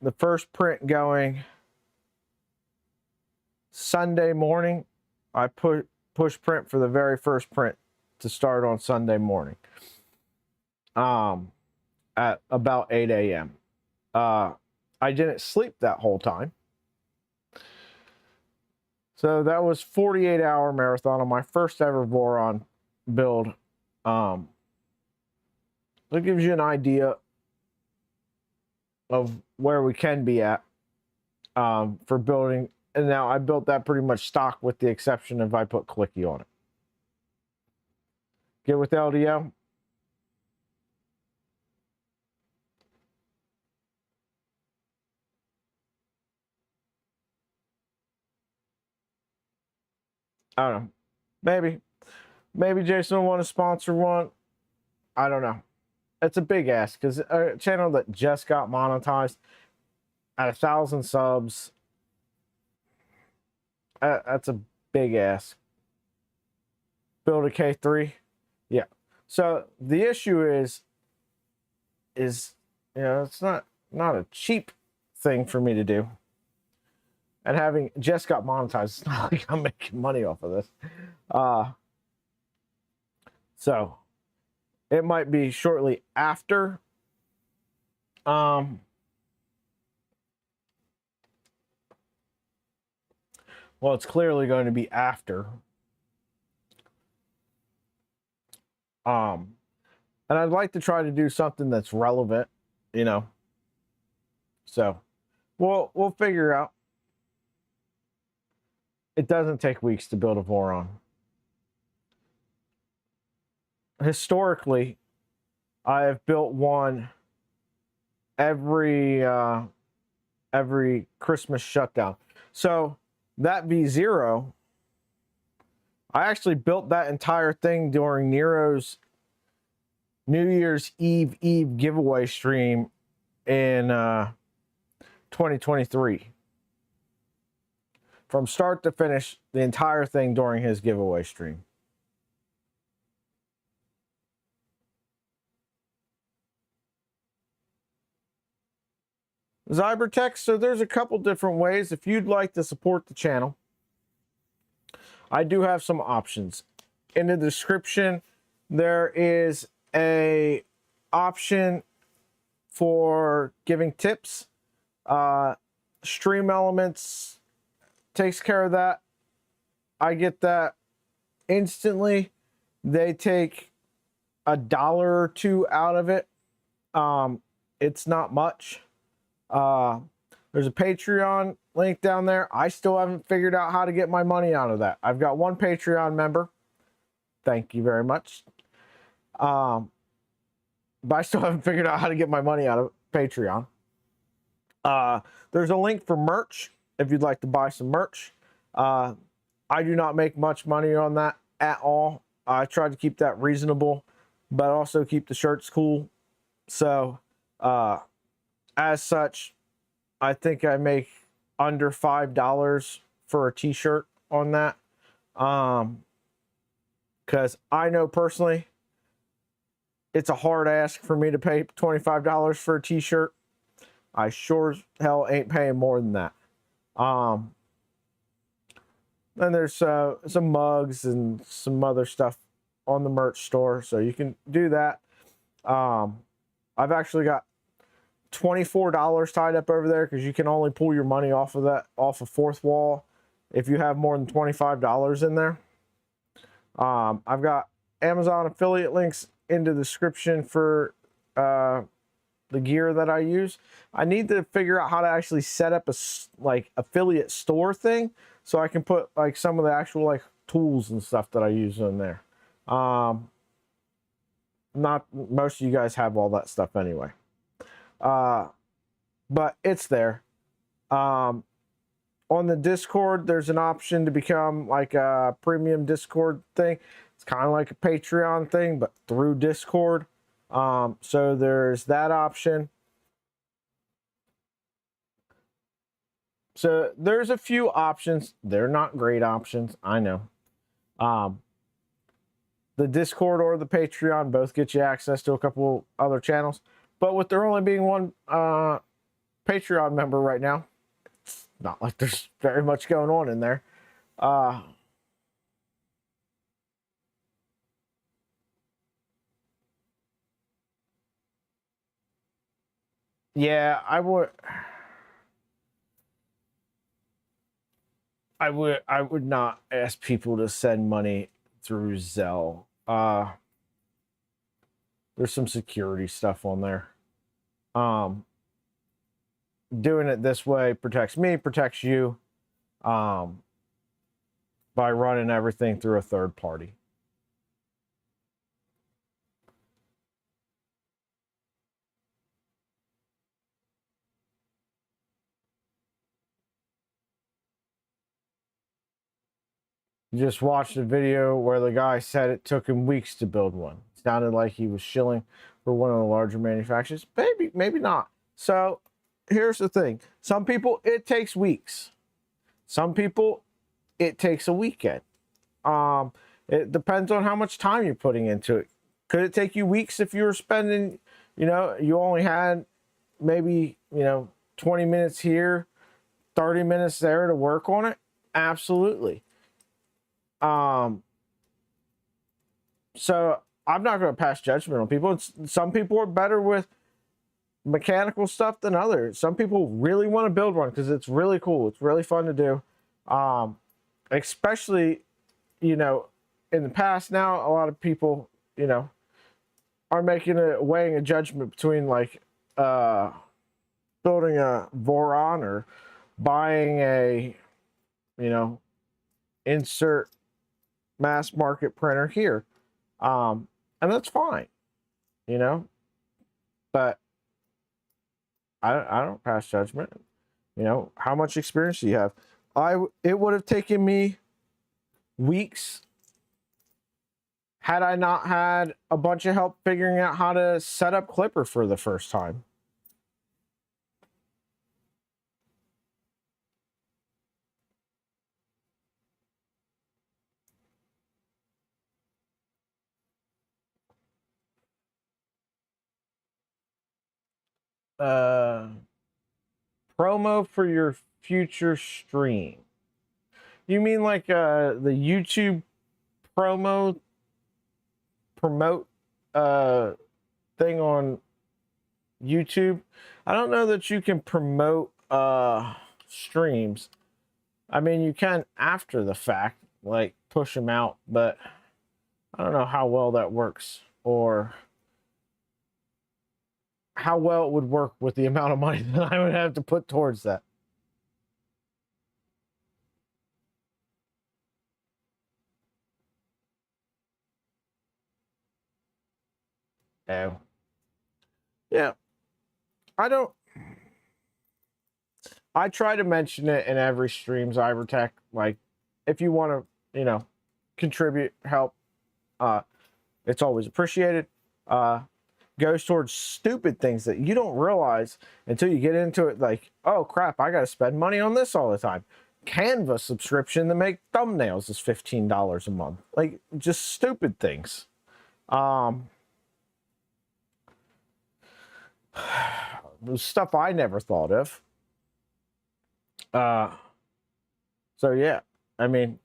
the first print going Sunday morning. I push print for the very first print to start on Sunday morning. At about 8 a.m. I didn't sleep that whole time. So that was 48-hour marathon on my first ever Voron build. That gives you an idea of where we can be at for building. And now I built that pretty much stock with the exception of I put clicky on it. Get with LDO. I don't know. Maybe Jason will want to sponsor one. I don't know. It's a big ask because a channel that just got monetized at 1,000 subs. That's a big ask. Build a K3. Yeah. So the issue is you know, it's not a cheap thing for me to do. And having just got monetized, it's not like I'm making money off of this. So it might be shortly after. Well, it's clearly going to be after. And I'd like to try to do something that's relevant, you know. So we'll figure out. It doesn't take weeks to build a Voron. Historically, I have built one every Christmas shutdown. So that V0, I actually built that entire thing during Nero's New Year's Eve giveaway stream in 2023. From start to finish, the entire thing during his giveaway stream. Zybertech, so there's a couple different ways. If you'd like to support the channel, I do have some options. In the description, there is a option for giving tips. Stream Elements takes care of that. I get that instantly. They take $1 or $2 out of it. It's not much. There's a Patreon link down there. I still haven't figured out how to get my money out of that. I've got one Patreon member. Thank you very much. But I still haven't figured out how to get my money out of Patreon. There's a link for merch if you'd like to buy some merch. I do not make much money on that at all. I try to keep that reasonable, but also keep the shirts cool. So, as such, I think I make under $5 for a t-shirt on that. Because I know personally, it's a hard ask for me to pay $25 for a t-shirt. I sure as hell ain't paying more than that. Then there's some mugs and some other stuff on the merch store, so you can do that. I've actually got $24 tied up over there because you can only pull your money off of Fourth Wall if you have more than $25 in there. I've got Amazon affiliate links in the description for the gear that I use. I need to figure out how to actually set up a affiliate store thing so I can put like some of the actual tools and stuff that I use in there. Not most of you guys have all that stuff anyway. But it's there. On the Discord, there's an option to become like a premium Discord thing. It's kind of like a Patreon thing, but through Discord. So there's that option. So there's a few options. They're not great options, I know. The Discord or the Patreon both get you access to a couple other channels. But with there only being one Patreon member right now. It's not like there's very much going on in there. Yeah, I would not ask people to send money through Zelle. There's some security stuff on there. Doing it this way protects me, protects you, by running everything through a third party. You just watched a video where the guy said it took him weeks to build one. It sounded like he was shilling for one of the larger manufacturers. Maybe not. So here's the thing. Some people, it takes weeks. Some people, it takes a weekend. It depends on how much time you're putting into it. Could it take you weeks if you were spending, you only had maybe, 20 minutes here, 30 minutes there to work on it? Absolutely. So I'm not going to pass judgment on people. Some people are better with mechanical stuff than others. Some people really want to build one because it's really cool. It's really fun to do. Especially, in the past. Now a lot of people, are weighing a judgment between like building a Voron or buying a, insert mass market printer here. And that's fine, but I don't pass judgment. How much experience do you have? It would have taken me weeks had I not had a bunch of help figuring out how to set up Clipper for the first time. Promo for your future stream. You mean like the YouTube promote thing on YouTube? I don't know that you can promote streams. I mean, you can after the fact, like push them out, but I don't know how well that works or how well it would work with the amount of money that I would have to put towards that. Oh. Yeah. I try to mention it in every streams Ivertech. Like, if you want to, contribute, help, it's always appreciated. Goes towards stupid things that you don't realize until you get into it. Like, oh crap, I got to spend money on this all the time. Canva subscription to make thumbnails is $15 a month. Like, just stupid things. Stuff I never thought of. So yeah, I mean,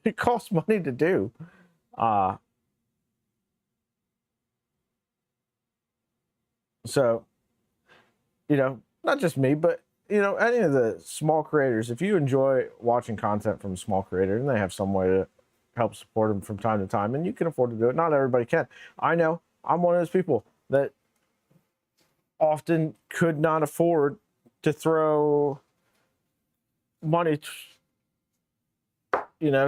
it costs money to do. So, not just me, but, any of the small creators, if you enjoy watching content from a small creator and they have some way to help support them from time to time, and you can afford to do it, not everybody can. I know I'm one of those people that often could not afford to throw money,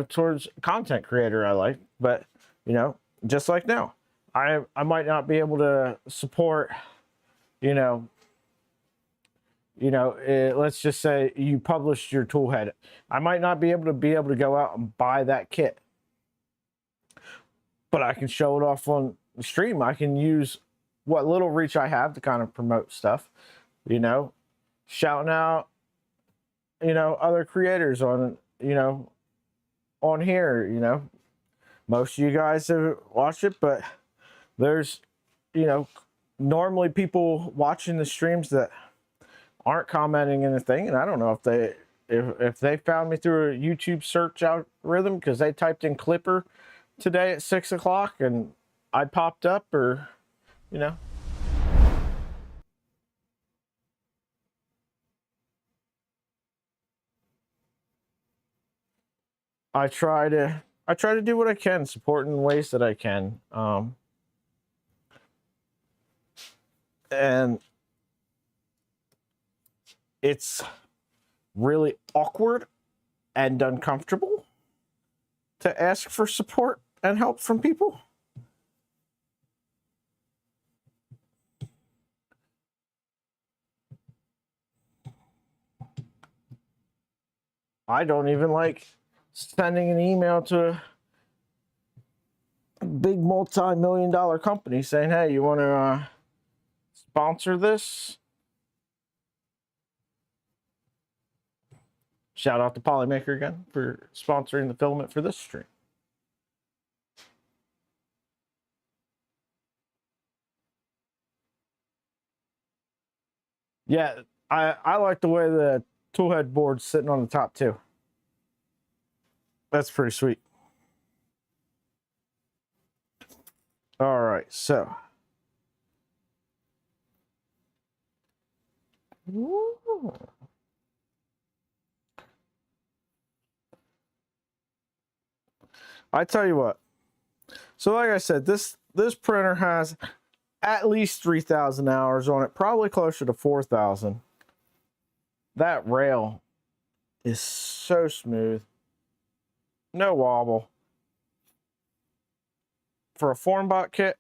towards content creator I like, but, just like now, I might not be able to support, let's just say you published your tool head. I might not be able to go out and buy that kit, but I can show it off on the stream. I can use what little reach I have to kind of promote stuff, shouting out, other creators on, on here, most of you guys have watched it, but there's, normally people watching the streams that aren't commenting anything, and I don't know if they found me through a YouTube search algorithm because they typed in Clipper today at 6 o'clock and I popped up, or you know. I try to do what I can, support in ways that I can. And it's really awkward and uncomfortable to ask for support and help from people. I don't even like sending an email to a big multi-million-dollar company saying, hey, you want to sponsor this? Shout out to Polymaker again for sponsoring the filament for this stream. Yeah, I like the way the toolhead board's sitting on the top too. That's pretty sweet. All right, so. Ooh. I tell you what. So like I said, this printer has at least 3,000 hours on it, probably closer to 4,000. That rail is so smooth. No wobble. For a Formbot kit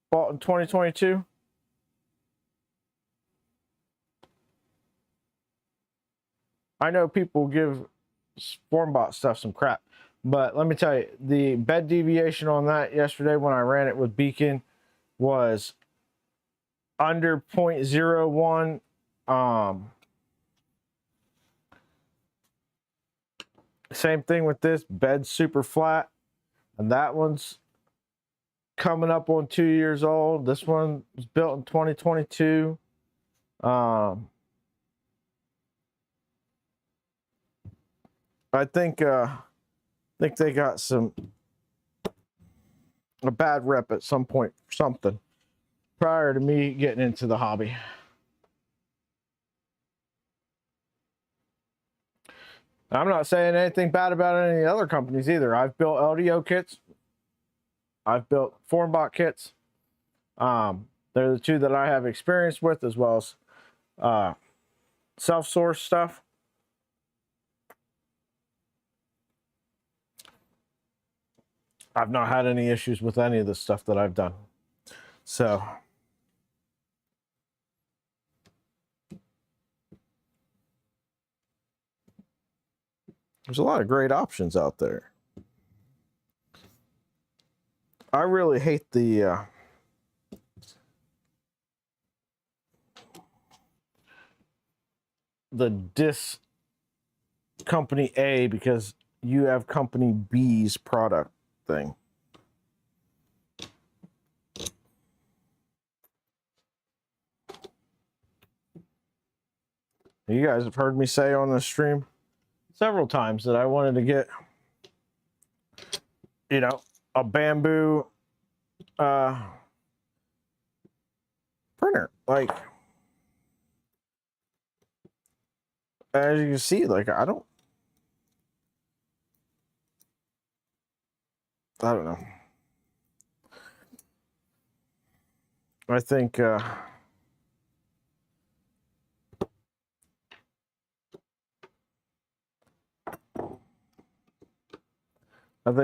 bought in 2022, I know people give Formbot stuff some crap, but let me tell you, the bed deviation on that yesterday when I ran it with Beacon was under 0.01. Same thing with this, bed super flat, and that one's coming up on 2 years old. This one was built in 2022. I think they got a bad rep at some point for something prior to me getting into the hobby. I'm not saying anything bad about any other companies either. I've built LDO kits. I've built Formbot kits. They're the two that I have experience with, as well as self-source stuff. I've not had any issues with any of the stuff that I've done. So there's a lot of great options out there. I really hate the diss company A because you have company B's product thing. You guys have heard me say on this stream several times that I wanted to get, you know, a bamboo printer. Like, as you can see, like I don't know. I think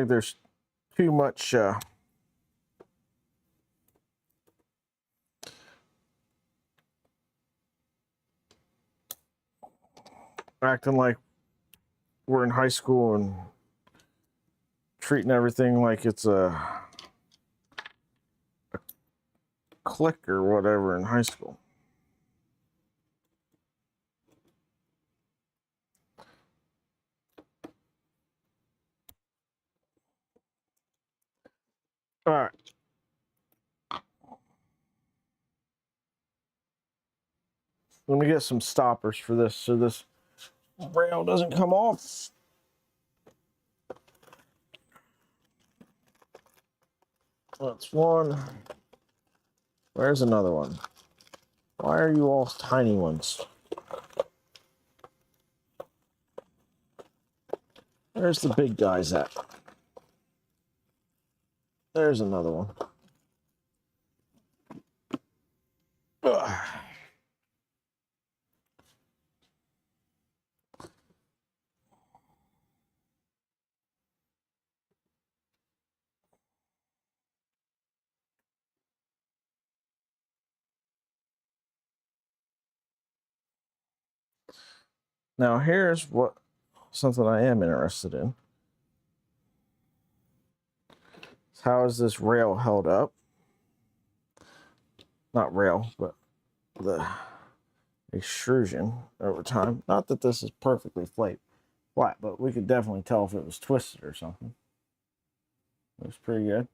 there's too much acting like we're in high school and treating everything like it's a click or whatever in high school. All right. let me get some stoppers for this so this rail doesn't come off. That's one. Where's another one? Why are you all tiny ones? Where's the big guys at? There's another one. Ugh. Now here's something I am interested in. How is this rail held up? Not rail, but the extrusion over time. Not that this is perfectly flat, but we could definitely tell if it was twisted or something. Looks pretty good.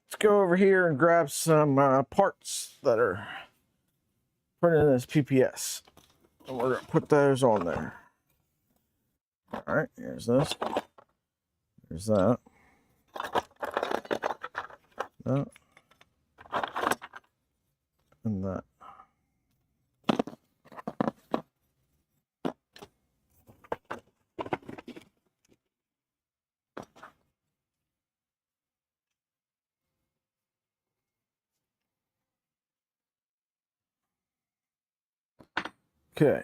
Let's go over here and grab some parts that are printed as PPS. And we're going to put those on there. All right, here's this. Here's that. That. And that. Okay,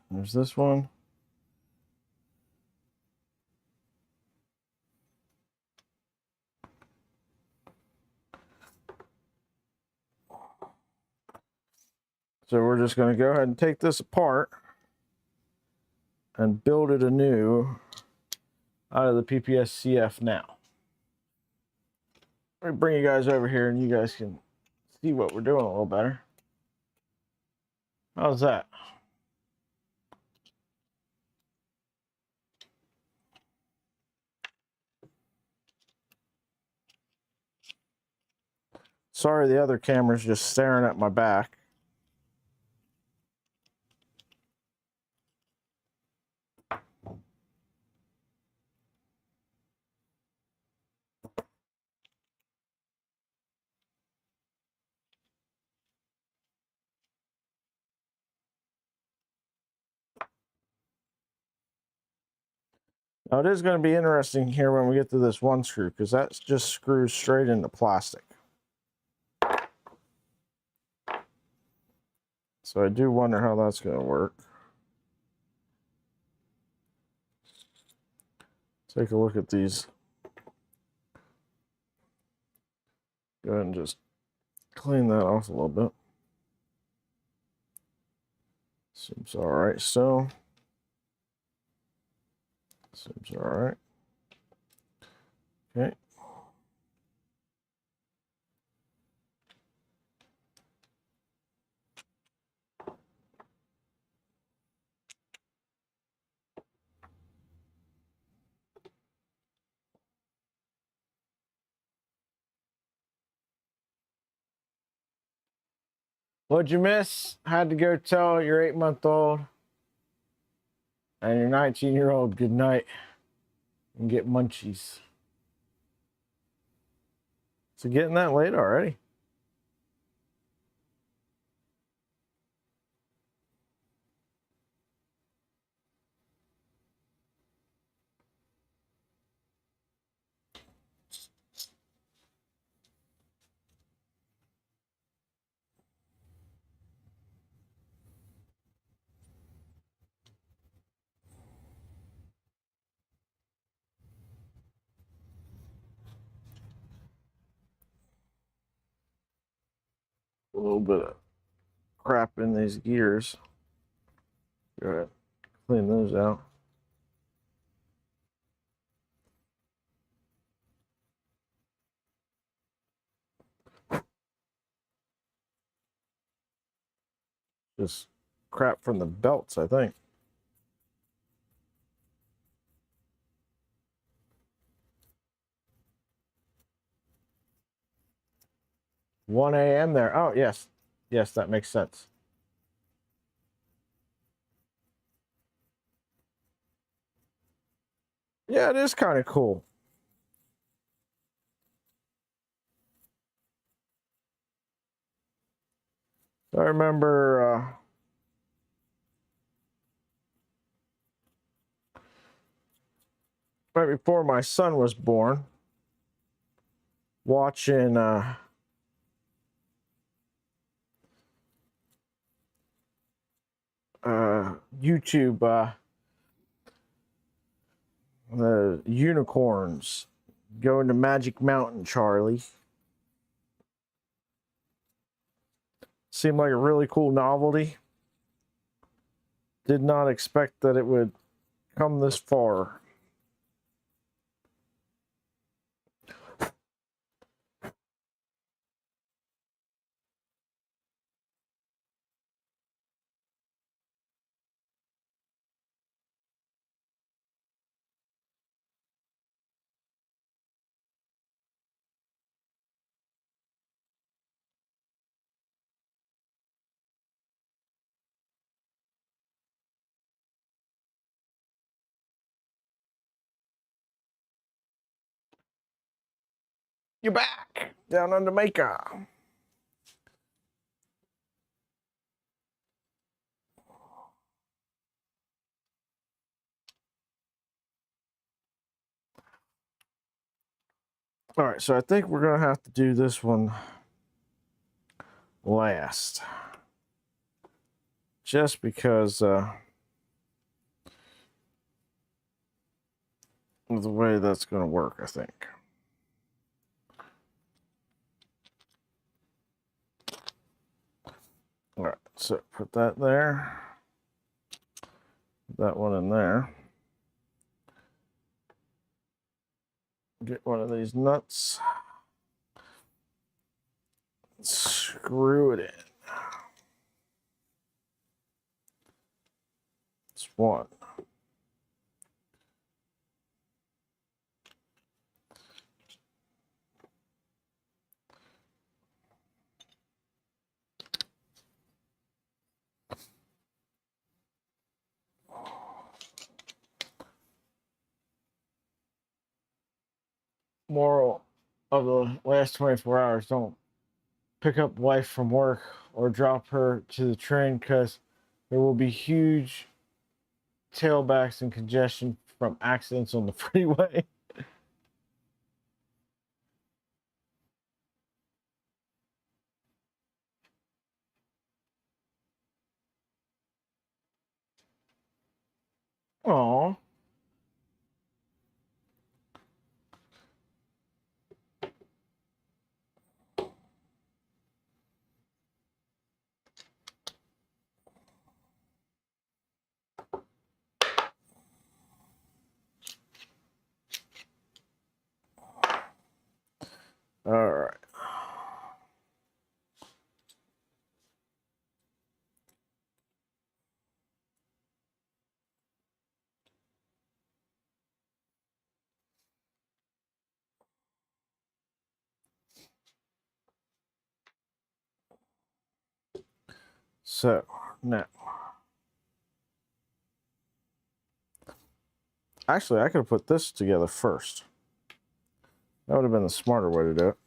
there's this one. So we're just going to go ahead and take this apart and build it anew out of the PPS CF now. Let me bring you guys over here and you guys can see what we're doing a little better. How's that? Sorry, the other camera's just staring at my back. Now it is going to be interesting here when we get to this one screw, because that just screws straight into plastic. So I do wonder how that's going to work. Take a look at these. Go ahead and just clean that off a little bit. Seems all right still. Seems all right. Okay. What'd you miss? Had to go tell your 8-month-old and your 19-year-old good night and get munchies. So getting that late already. A little bit of crap in these gears. Go ahead, clean those out. Just crap from the belts, I think. 1 a.m. there. Oh, yes. Yes, that makes sense. Yeah, it is kind of cool. I remember right before my son was born, watching YouTube, the unicorns going to Magic Mountain, Charlie. Seemed like a really cool novelty. Did not expect that it would come this far. You're back down on Jamaica. All right, so I think we're gonna have to do this one last, just because of the way that's gonna work, I think. All right, so put that there. Put that one in there. Get one of these nuts. Screw it in. It's one. Moral of the last 24 hours: don't pick up wife from work or drop her to the train, because there will be huge tailbacks and congestion from accidents on the freeway. Aw. All right. So now, actually, I could have put this together first. That would have been the smarter way to do it.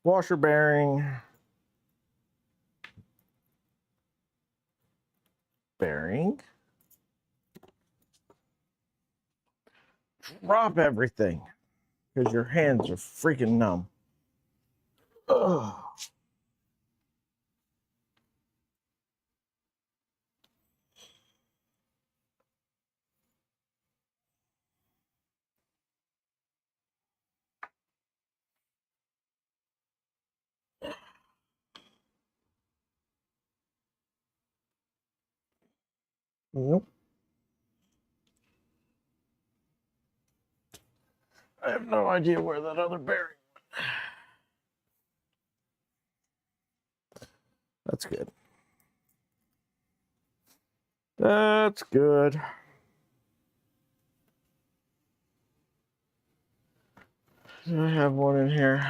Washer bearing. Bearing. Drop everything, because your hands are freaking numb. Ugh. Nope. I have no idea where that other bearing went. That's good. That's good. Do I have one in here?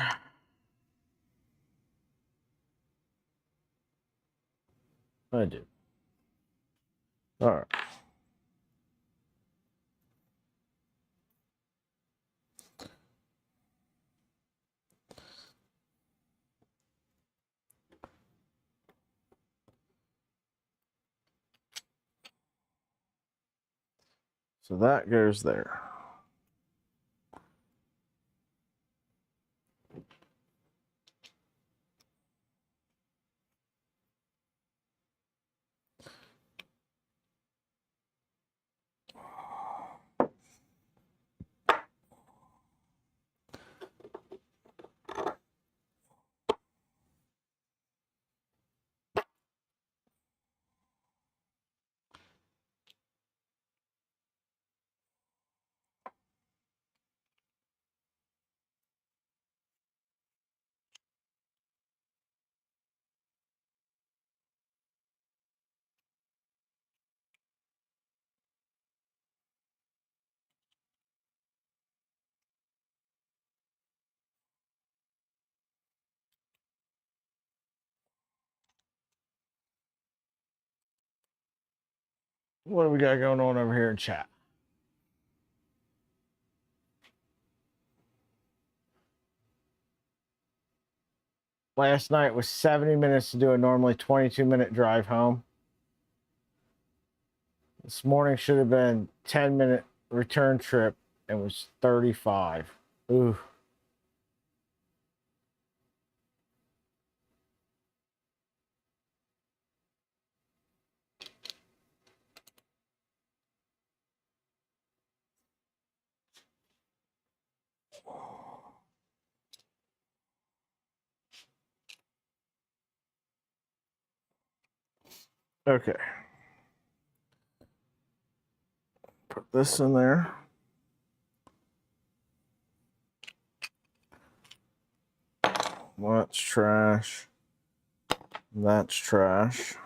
I do. All right. So that goes there. What do we got going on over here in chat? Last night was 70 minutes to do a normally 22-minute drive home. This morning should have been 10-minute return trip and was 35. Ooh. Okay. Put this in there. That's trash. That's trash.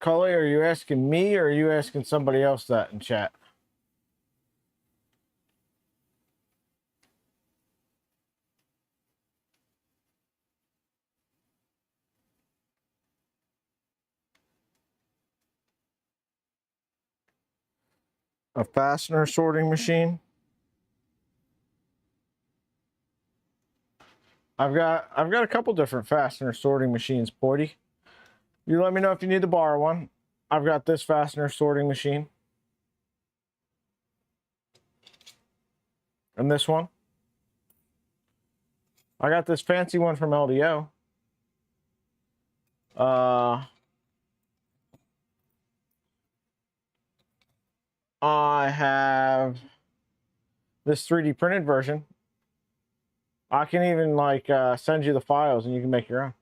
Cully, are you asking me or are you asking somebody else that in chat? A fastener sorting machine? I've got a couple different fastener sorting machines, Porty. You let me know if you need to borrow one. I've got this fastener sorting machine. And this one. I got this fancy one from LDO. I have this 3D printed version. I can even like send you the files and you can make your own.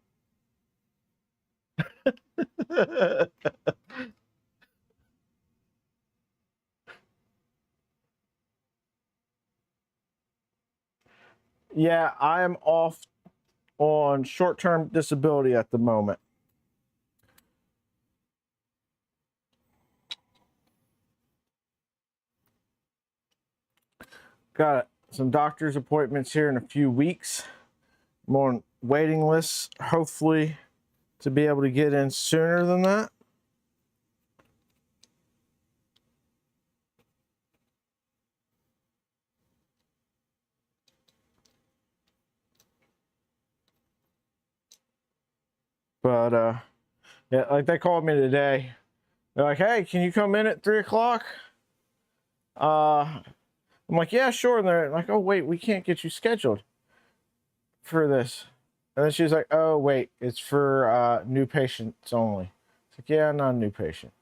Yeah, I am off on short-term disability at the moment. Got some doctor's appointments here in a few weeks. I'm on waiting lists, hopefully to be able to get in sooner than that. But yeah, like they called me today. They're like, hey, can you come in at 3 o'clock? I'm like, yeah, sure. And they're like, oh, wait, we can't get you scheduled for this. And then she was like, oh, wait, it's for new patients only. It's like, yeah, not a new patient.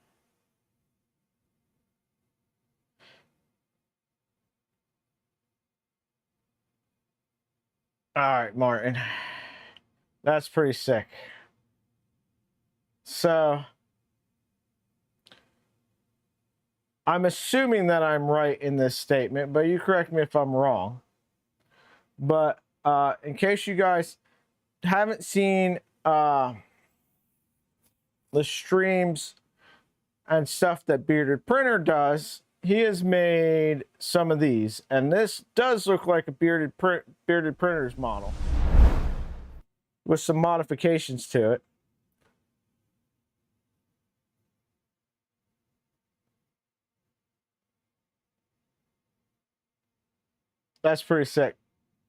All right, Martin. That's pretty sick. So I'm assuming that I'm right in this statement, but you correct me if I'm wrong. But in case you guys haven't seen the streams and stuff that Bearded Printer does, he has made some of these, and this does look like a Bearded Printer's model with some modifications to it. That's pretty sick.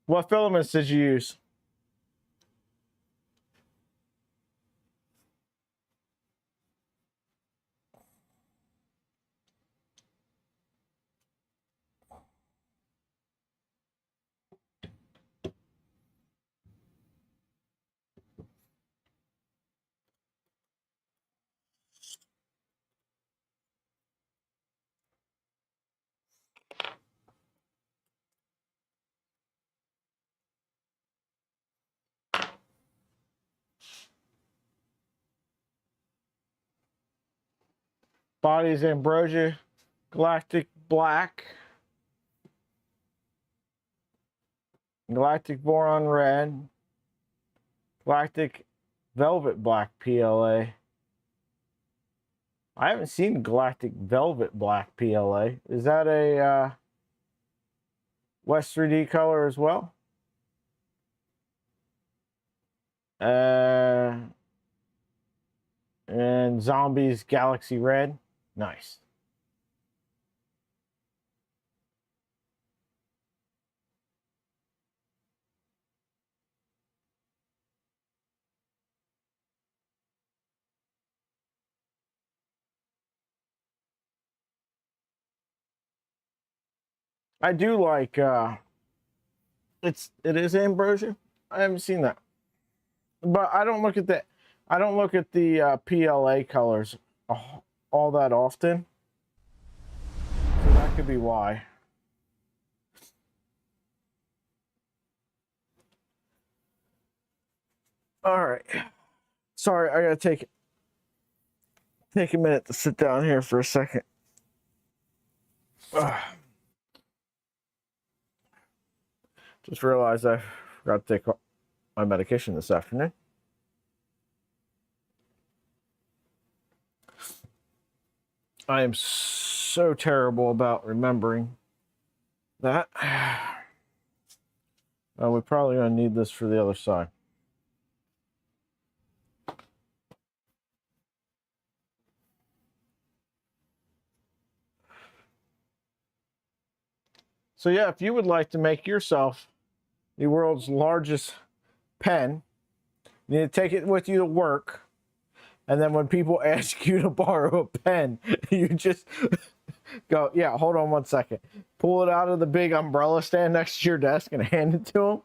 What filaments did you use? Bodies Ambrosia, Galactic Black, Galactic Voron Red, Galactic Velvet Black PLA. I haven't seen Galactic Velvet Black PLA. Is that a West 3D color as well? And Zombies Galaxy Red. Nice. I do like it is ambrosia. I haven't seen that. But I don't look at the PLA colors all that often. So that could be why. All right. Sorry, I gotta take a minute to sit down here for a second. Just realized I forgot to take my medication this afternoon. I am so terrible about remembering that. We're probably gonna need this for the other side. So yeah, if you would like to make yourself the world's largest pen, you need to take it with you to work. And then when people ask you to borrow a pen, you just go, yeah, hold on one second. Pull it out of the big umbrella stand next to your desk and hand it to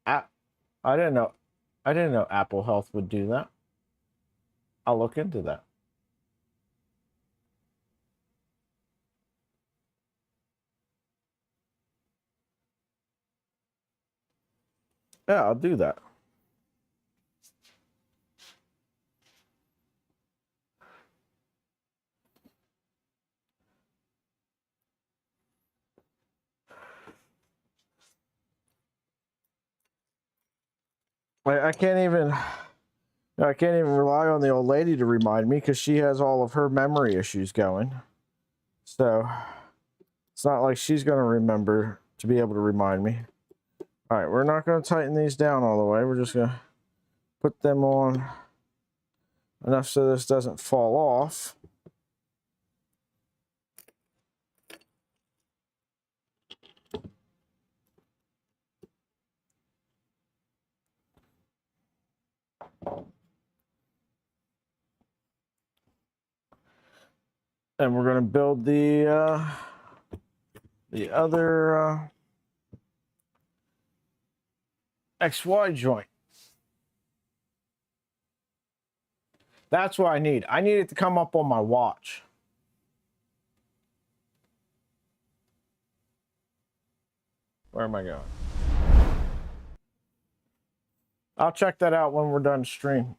them. I didn't know Apple Health would do that. I'll look into that. Yeah, I'll do that. I can't even rely on the old lady to remind me because she has all of her memory issues going. So it's not like she's going to remember to be able to remind me. All right, we're not going to tighten these down all the way. We're just going to put them on enough so this doesn't fall off. And we're going to build the the other XY joint. That's what I need. I need it to come up on my watch. Where am I going? I'll check that out when we're done stream.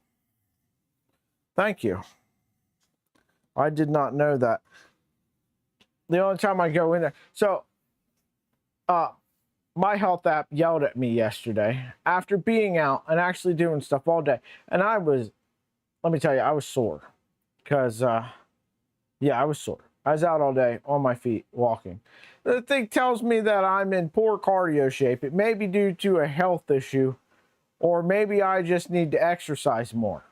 Thank you. I did not know that. The only time I go in there. So, my health app yelled at me yesterday after being out and actually doing stuff all day. And I was, let me tell you, I was sore. Because, yeah, I was sore. I was out all day on my feet walking. The thing tells me that I'm in poor cardio shape. It may be due to a health issue, or maybe I just need to exercise more.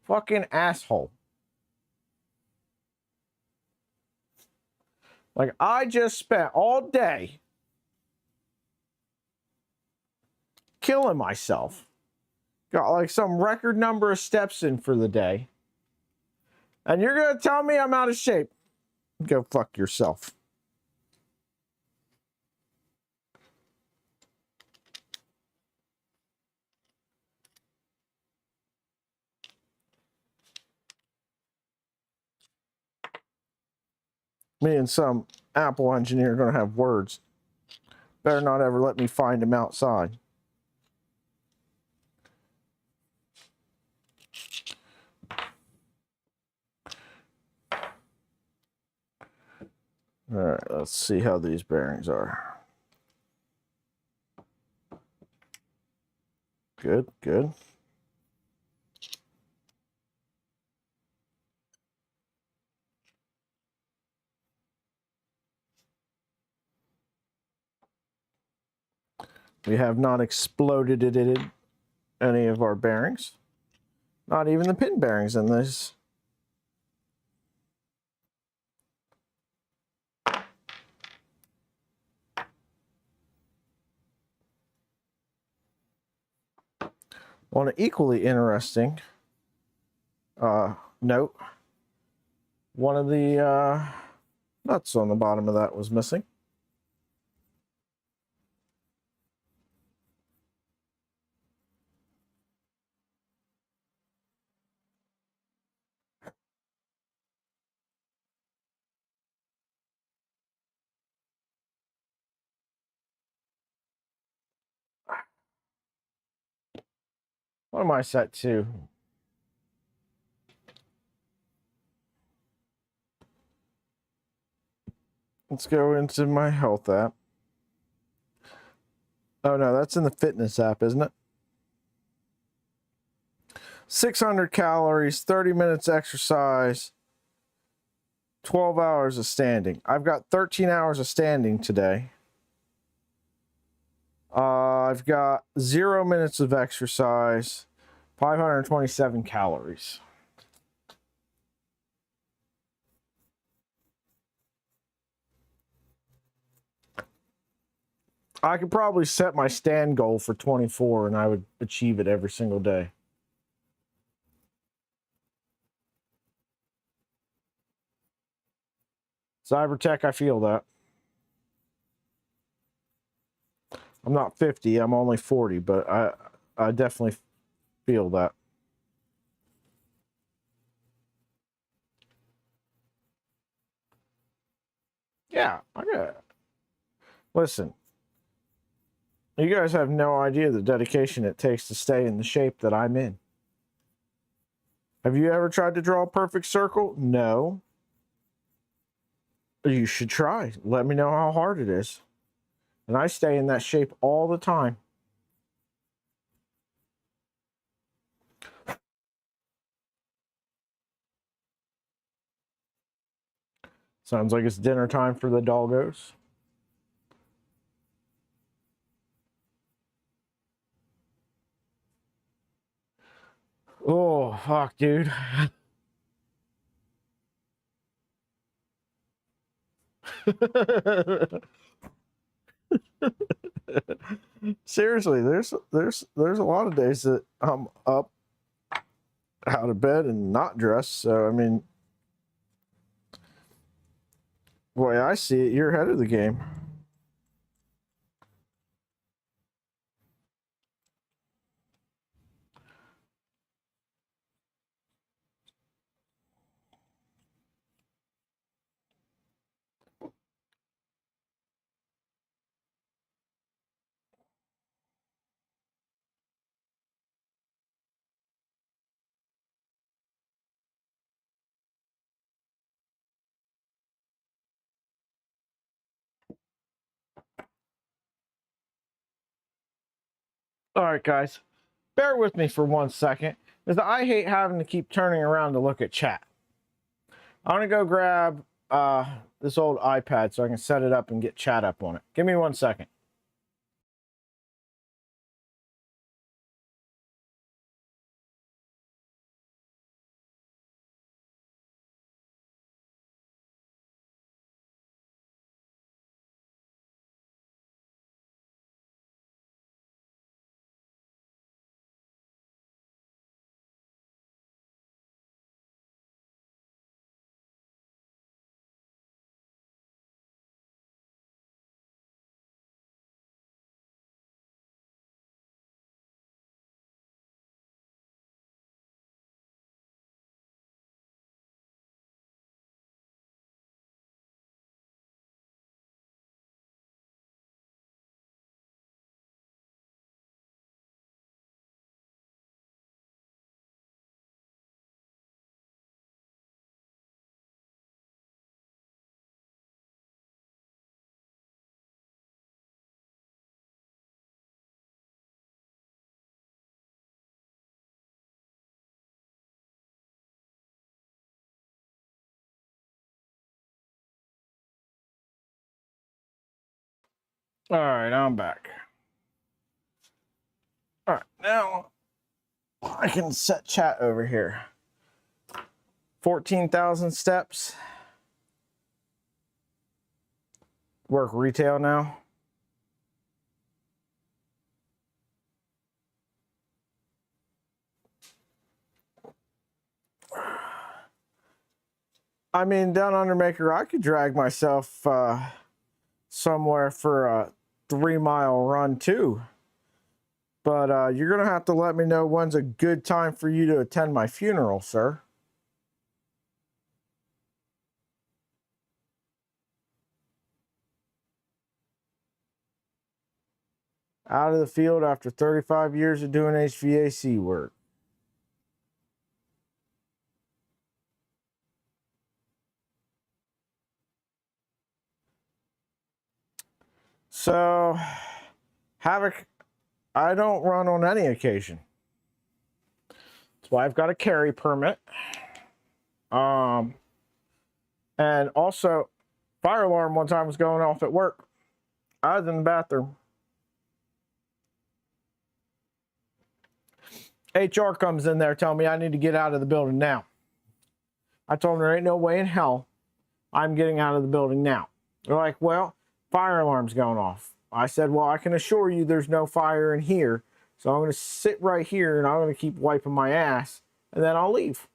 Fucking asshole. Like, I just spent all day killing myself. Got like some record number of steps in for the day. And you're going to tell me I'm out of shape. Go fuck yourself. Me and some Apple engineer are going to have words. Better not ever let me find him outside. All right, let's see how these bearings are. Good, good. We have not exploded it in any of our bearings. Not even the pin bearings in this. On an equally interesting note, one of the nuts on the bottom of that was missing. What am I set to? Let's go into my health app. Oh no, that's in the fitness app, isn't it? 600 calories, 30 minutes exercise, 12 hours of standing. I've got 13 hours of standing today. I've got 0 minutes of exercise, 527 calories. I could probably set my stand goal for 24 and I would achieve it every single day. Cybertech, I feel that. I'm not 50, I'm only 40, but I definitely feel that. Yeah, I got it. Listen, you guys have no idea the dedication it takes to stay in the shape that I'm in. Have you ever tried to draw a perfect circle? No. You should try. Let me know how hard it is. And I stay in that shape all the time. Sounds like it's dinner time for the doggos. Oh, fuck, dude. Seriously, there's a lot of days that I'm up out of bed and not dressed. So I mean, Boy, I see it. You're ahead of the game. All right, guys, bear with me for 1 second, because I hate having to keep turning around to look at chat. I'm gonna go grab this old iPad so I can set it up and get chat up on it. Give me 1 second. All right, I'm back. All right, now I can set chat over here. 14,000 steps. Work retail now. I mean, down under Maker, I could drag myself somewhere for a 3-mile run too. But you're going to have to let me know when's a good time for you to attend my funeral, sir. Out of the field after 35 years of doing HVAC work. So, Havoc, I don't run on any occasion. That's why I've got a carry permit. And also, fire alarm one time was going off at work. I was in the bathroom. HR comes in there telling me I need to get out of the building now. I told them there ain't no way in hell I'm getting out of the building now. They're like, well, fire alarm's going off. I said, well, I can assure you there's no fire in here. So I'm going to sit right here and I'm going to keep wiping my ass and then I'll leave.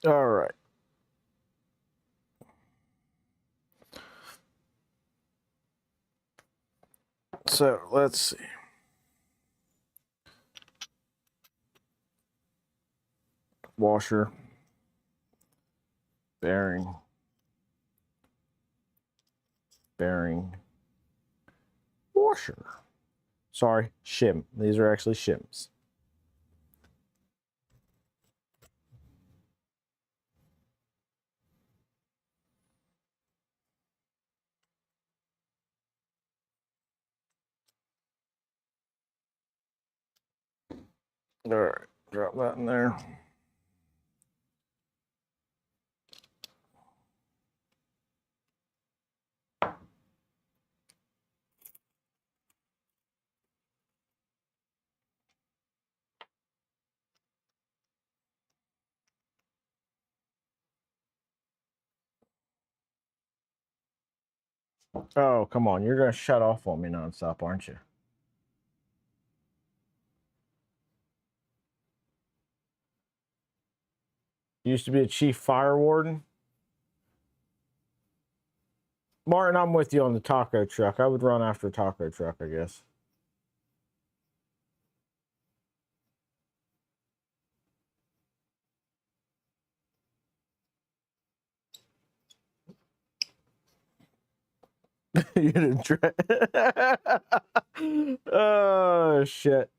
All right. So let's see. Washer, bearing, washer. Sorry, shim. These are actually shims. All right, drop that in there. Oh, come on. You're going to shut off on me nonstop, aren't you? You used to be a chief fire warden. Martin, I'm with you on the taco truck. I would run after a taco truck, I guess. You didn't try. Oh, shit.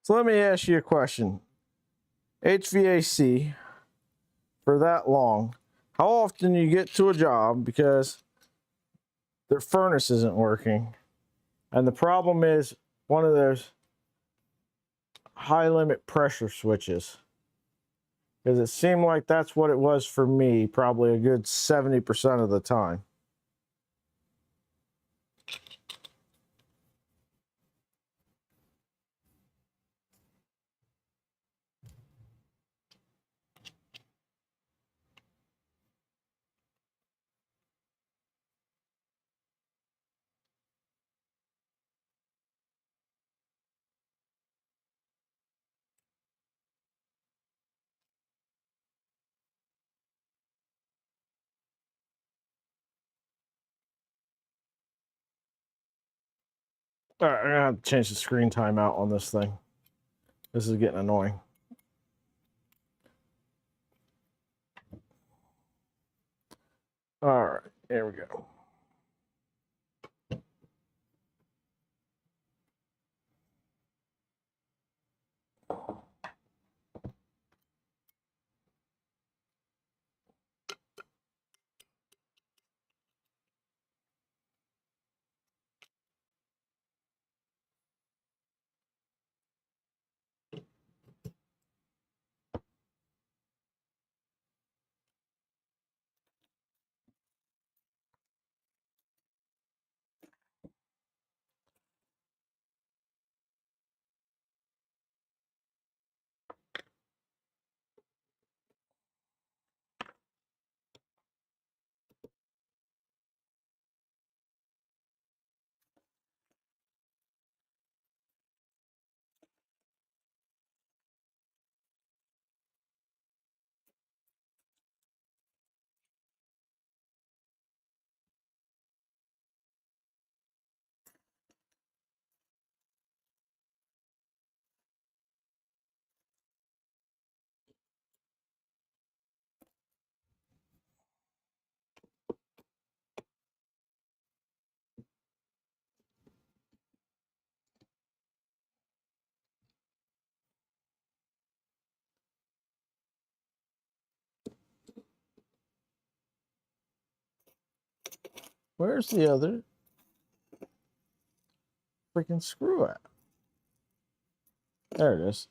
So let me ask you a question. HVAC for that long, how often you get to a job because their furnace isn't working, and the problem is one of those high limit pressure switches? Because it seemed like that's what it was for me, probably a good 70% of the time. All right, I'm gonna have to change the screen time out on this thing. This is getting annoying. All right, here we go. Where's the other freaking screw at? There it is.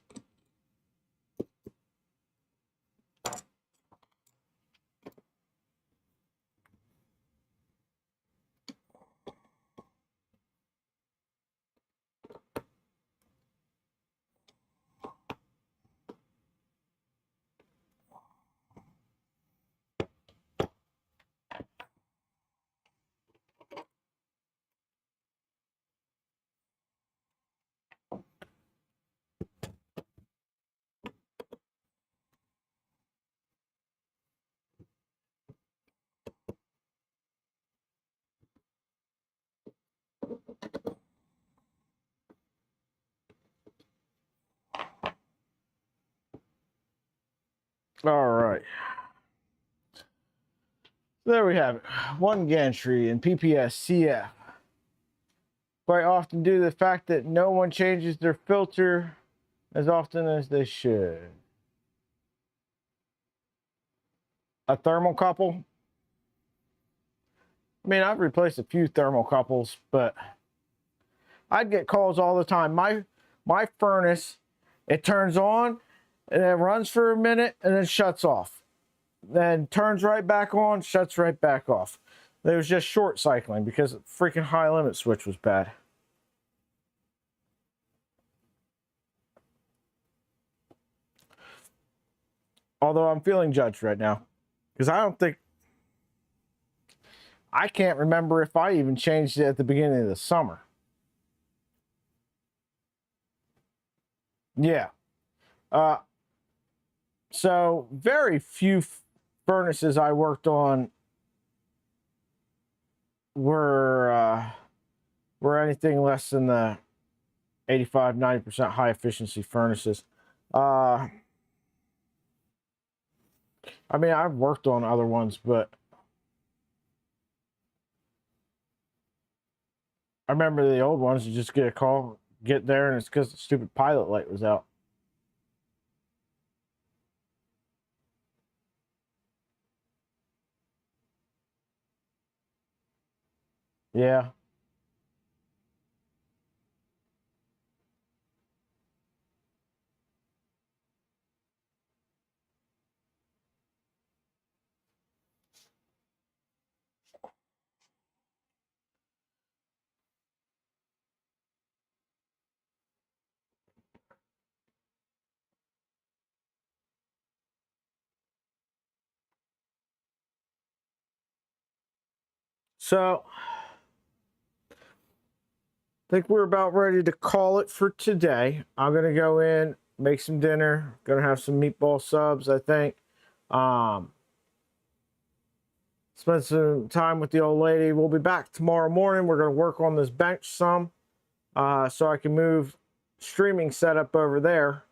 All right. There we have it. One gantry in PPS CF quite often due to the fact that no one changes their filter as often as they should. A thermocouple. I mean, I've replaced a few thermocouples, but I'd get calls all the time. My furnace, it turns on and it runs for a minute and then shuts off. Then turns right back on, shuts right back off. It was just short cycling because the freaking high limit switch was bad. Although I'm feeling judged right now because I can't remember if I even changed it at the beginning of the summer. Yeah. So very few furnaces I worked on were anything less than the 85-90% high efficiency furnaces. I mean, I've worked on other ones, but I remember the old ones, you just get a call, get there, and it's because the stupid pilot light was out. Yeah. So, I think we're about ready to call it for today. I'm going to go in, make some dinner. Going to have some meatball subs, I think. Spend some time with the old lady. We'll be back tomorrow morning. We're going to work on this bench some so I can move streaming setup over there.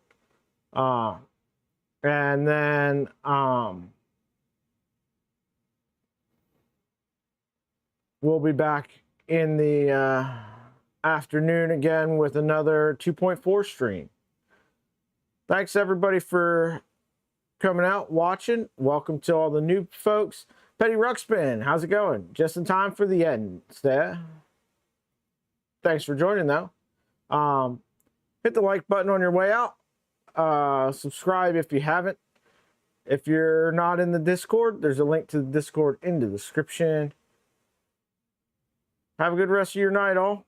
And then we'll be back in the afternoon again with another 2.4 stream. Thanks everybody for coming out, watching. Welcome to all the new folks. Petty Ruxpin, how's it going? Just in time for the end. Thanks for joining though. Hit the like button on your way out. Subscribe if you haven't. If you're not in the Discord, there's a link to the Discord in the description. Have a good rest of your night, all.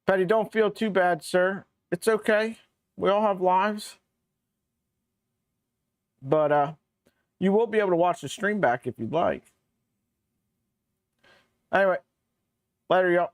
Petty, don't feel too bad, sir. It's okay. We all have lives. But you will be able to watch the stream back if you'd like. Anyway, later, y'all.